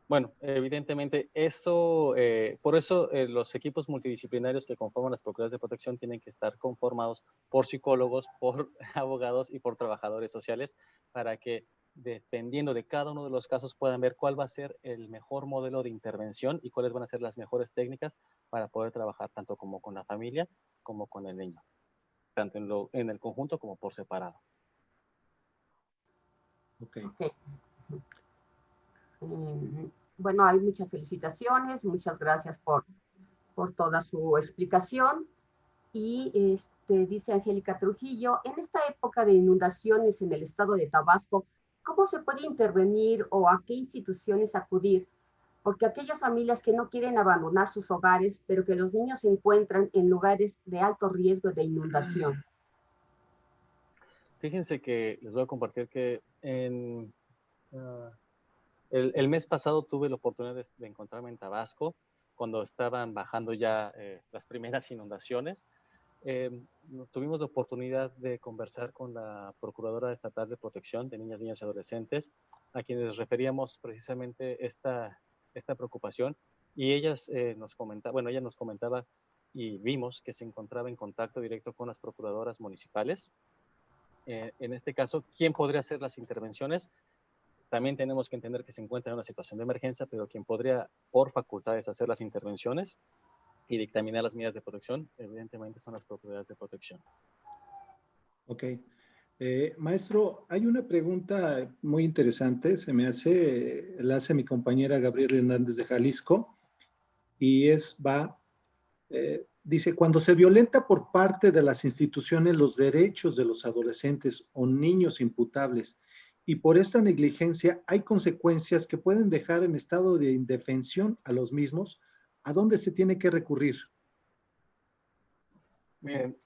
Bueno, evidentemente eso, por eso los equipos multidisciplinarios que conforman las Procuradurías de Protección tienen que estar conformados por psicólogos, por abogados y por trabajadores sociales para que, dependiendo de cada uno de los casos, puedan ver cuál va a ser el mejor modelo de intervención y cuáles van a ser las mejores técnicas para poder trabajar tanto como con la familia como con el niño, tanto en el conjunto como por separado. Ok. Bueno, hay muchas felicitaciones, muchas gracias por toda su explicación. Y dice Angélica Trujillo, en esta época de inundaciones en el estado de Tabasco, ¿cómo se puede intervenir o a qué instituciones acudir? Porque aquellas familias que no quieren abandonar sus hogares, pero que los niños se encuentran en lugares de alto riesgo de inundación. Fíjense que les voy a compartir que el mes pasado tuve la oportunidad de encontrarme en Tabasco cuando estaban bajando ya las primeras inundaciones. Tuvimos la oportunidad de conversar con la Procuradora Estatal de Protección de Niñas, Niños y Adolescentes, a quienes referíamos precisamente esta preocupación, y ellas ella nos comentaba y vimos que se encontraba en contacto directo con las procuradoras municipales. En este caso, ¿quién podría hacer las intervenciones? También tenemos que entender que se encuentra en una situación de emergencia, pero quien podría, por facultades, hacer las intervenciones y dictaminar las medidas de protección, evidentemente son las Procuradurías de Protección. Ok. Maestro, hay una pregunta muy interesante, la hace mi compañera Gabriela Hernández de Jalisco, y dice, cuando se violenta por parte de las instituciones los derechos de los adolescentes o niños imputables, y por esta negligencia hay consecuencias que pueden dejar en estado de indefensión a los mismos, ¿a dónde se tiene que recurrir? Miren,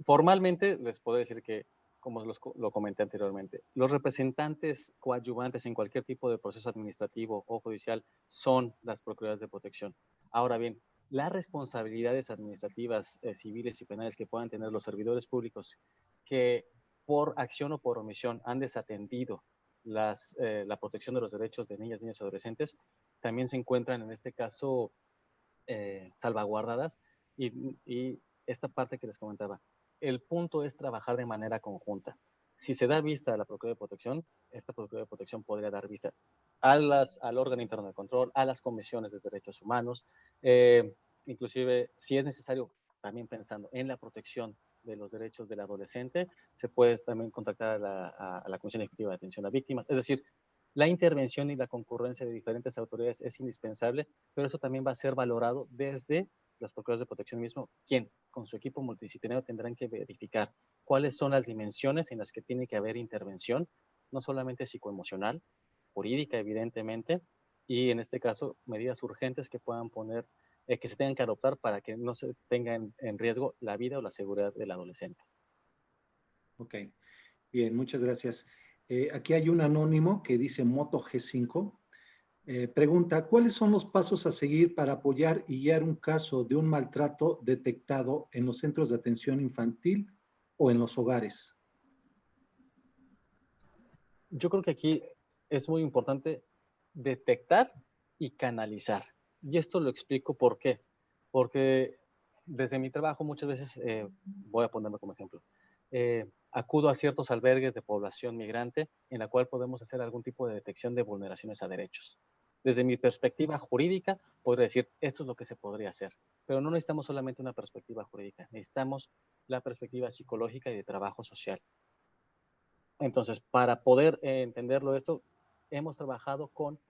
formalmente les puedo decir que, como lo comenté anteriormente, los representantes coadyuvantes en cualquier tipo de proceso administrativo o judicial son las Procuradurías de Protección. Ahora bien, las responsabilidades administrativas, civiles y penales que puedan tener los servidores públicos que por acción o por omisión han desatendido la protección de los derechos de niñas, niños y adolescentes, también se encuentran en este caso salvaguardadas, y esta parte que les comentaba, el punto es trabajar de manera conjunta. Si se da vista a la Procuraduría de Protección, esta Procuraduría de Protección podría dar vista al órgano interno de control, a las comisiones de derechos humanos, inclusive si es necesario, también pensando en la protección de los derechos del adolescente, se puede también contactar a la Comisión Ejecutiva de Atención a Víctimas. Es decir, la intervención y la concurrencia de diferentes autoridades es indispensable, pero eso también va a ser valorado desde las Procuradurías de Protección mismo, quien con su equipo multidisciplinario tendrán que verificar cuáles son las dimensiones en las que tiene que haber intervención, no solamente psicoemocional, jurídica evidentemente, y en este caso medidas urgentes que puedan poner, que se tengan que adoptar para que no se tenga en riesgo la vida o la seguridad del adolescente. Ok, bien, muchas gracias. Aquí hay un anónimo que dice Moto G5. Pregunta, ¿cuáles son los pasos a seguir para apoyar y guiar un caso de un maltrato detectado en los centros de atención infantil o en los hogares? Yo creo que aquí es muy importante detectar y canalizar. Y esto lo explico por qué. Porque desde mi trabajo muchas veces, voy a ponerme como ejemplo, acudo a ciertos albergues de población migrante en la cual podemos hacer algún tipo de detección de vulneraciones a derechos. Desde mi perspectiva jurídica, podría decir, esto es lo que se podría hacer. Pero no necesitamos solamente una perspectiva jurídica, necesitamos la perspectiva psicológica y de trabajo social. Entonces, para poder entenderlo esto, hemos trabajado con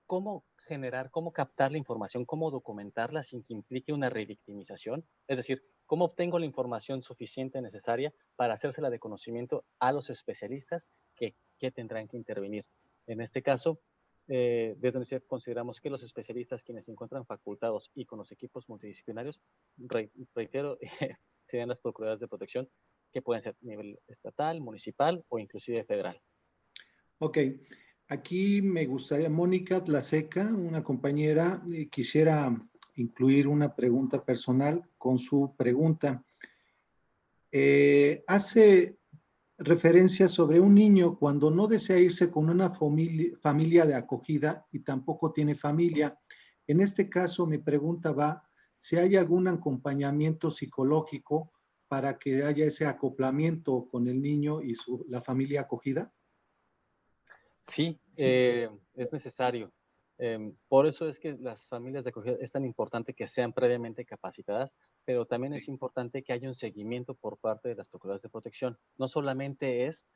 cómo generar, cómo captar la información, cómo documentarla sin que implique una revictimización. Es decir, cómo obtengo la información suficiente necesaria para hacérsela de conocimiento a los especialistas que tendrán que intervenir. En este caso, desde UNICEF consideramos que los especialistas quienes se encuentran facultados y con los equipos multidisciplinarios, reitero, serían las Procuradurías de Protección, que pueden ser a nivel estatal, municipal o inclusive federal. Ok, aquí me gustaría, Mónica Tlaseca, una compañera, quisiera incluir una pregunta personal con su pregunta. Hace referencia sobre un niño cuando no desea irse con una familia de acogida y tampoco tiene familia. En este caso, mi pregunta va, si hay algún acompañamiento psicológico para que haya ese acoplamiento con el niño y la familia acogida. Sí, es necesario. Por eso es que las familias de acogida es tan importante que sean previamente capacitadas, pero también es importante que haya un seguimiento por parte de las procuradoras de protección. No solamente es,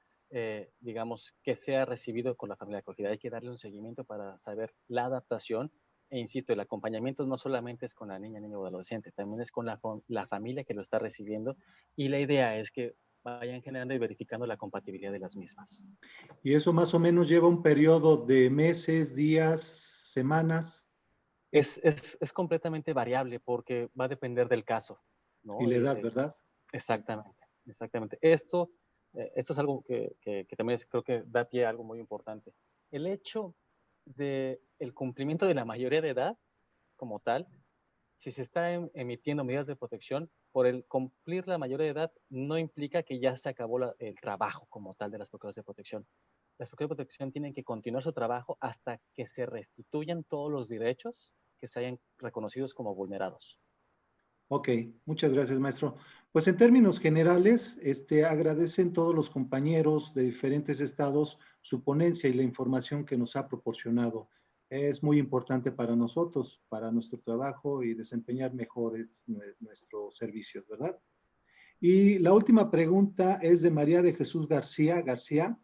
digamos, que sea recibido con la familia de acogida, hay que darle un seguimiento para saber la adaptación. E insisto, el acompañamiento no solamente es con la niña, niño o adolescente, también es con la familia que lo está recibiendo, y la idea es que vayan generando y verificando la compatibilidad de las mismas. Y eso más o menos lleva un periodo de meses, días, semanas. Es completamente variable porque va a depender del caso, ¿no? Y la edad, ¿verdad? Exactamente, exactamente. Esto es algo que también creo que da pie a algo muy importante. El hecho del cumplimiento de la mayoría de edad como tal, si se está emitiendo medidas de protección, por el cumplir la mayoría de edad no implica que ya se acabó el trabajo como tal de las procuradoras de protección. Las procuradoras de protección tienen que continuar su trabajo hasta que se restituyan todos los derechos que se hayan reconocidos como vulnerados. Ok, muchas gracias, maestro. Pues en términos generales, agradecen todos los compañeros de diferentes estados su ponencia y la información que nos ha proporcionado. Es muy importante para nosotros, para nuestro trabajo y desempeñar mejor nuestros servicios, ¿verdad? Y la última pregunta es de María de Jesús García.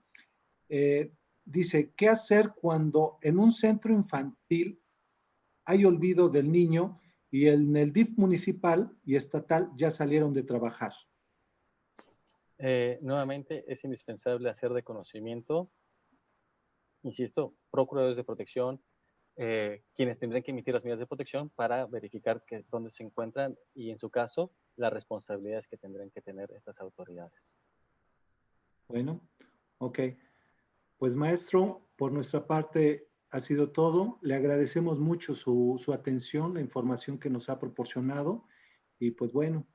Dice, ¿qué hacer cuando en un centro infantil hay olvido del niño y en el DIF municipal y estatal ya salieron de trabajar? Nuevamente es indispensable hacer de conocimiento, insisto, procuradores de protección, quienes tendrán que emitir las medidas de protección para verificar dónde se encuentran y, en su caso, las responsabilidades que tendrán que tener estas autoridades. Bueno, ok. Pues maestro, por nuestra parte ha sido todo. Le agradecemos mucho su atención, la información que nos ha proporcionado y pues bueno.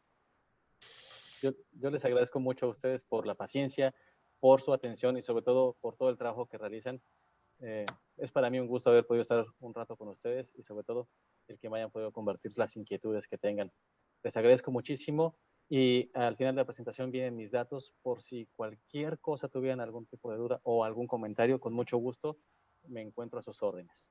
Yo les agradezco mucho a ustedes por la paciencia, por su atención y sobre todo por todo el trabajo que realizan. Es para mí un gusto haber podido estar un rato con ustedes y sobre todo el que me hayan podido compartir las inquietudes que tengan. Les agradezco muchísimo y al final de la presentación vienen mis datos por si cualquier cosa tuvieran algún tipo de duda o algún comentario, con mucho gusto me encuentro a sus órdenes.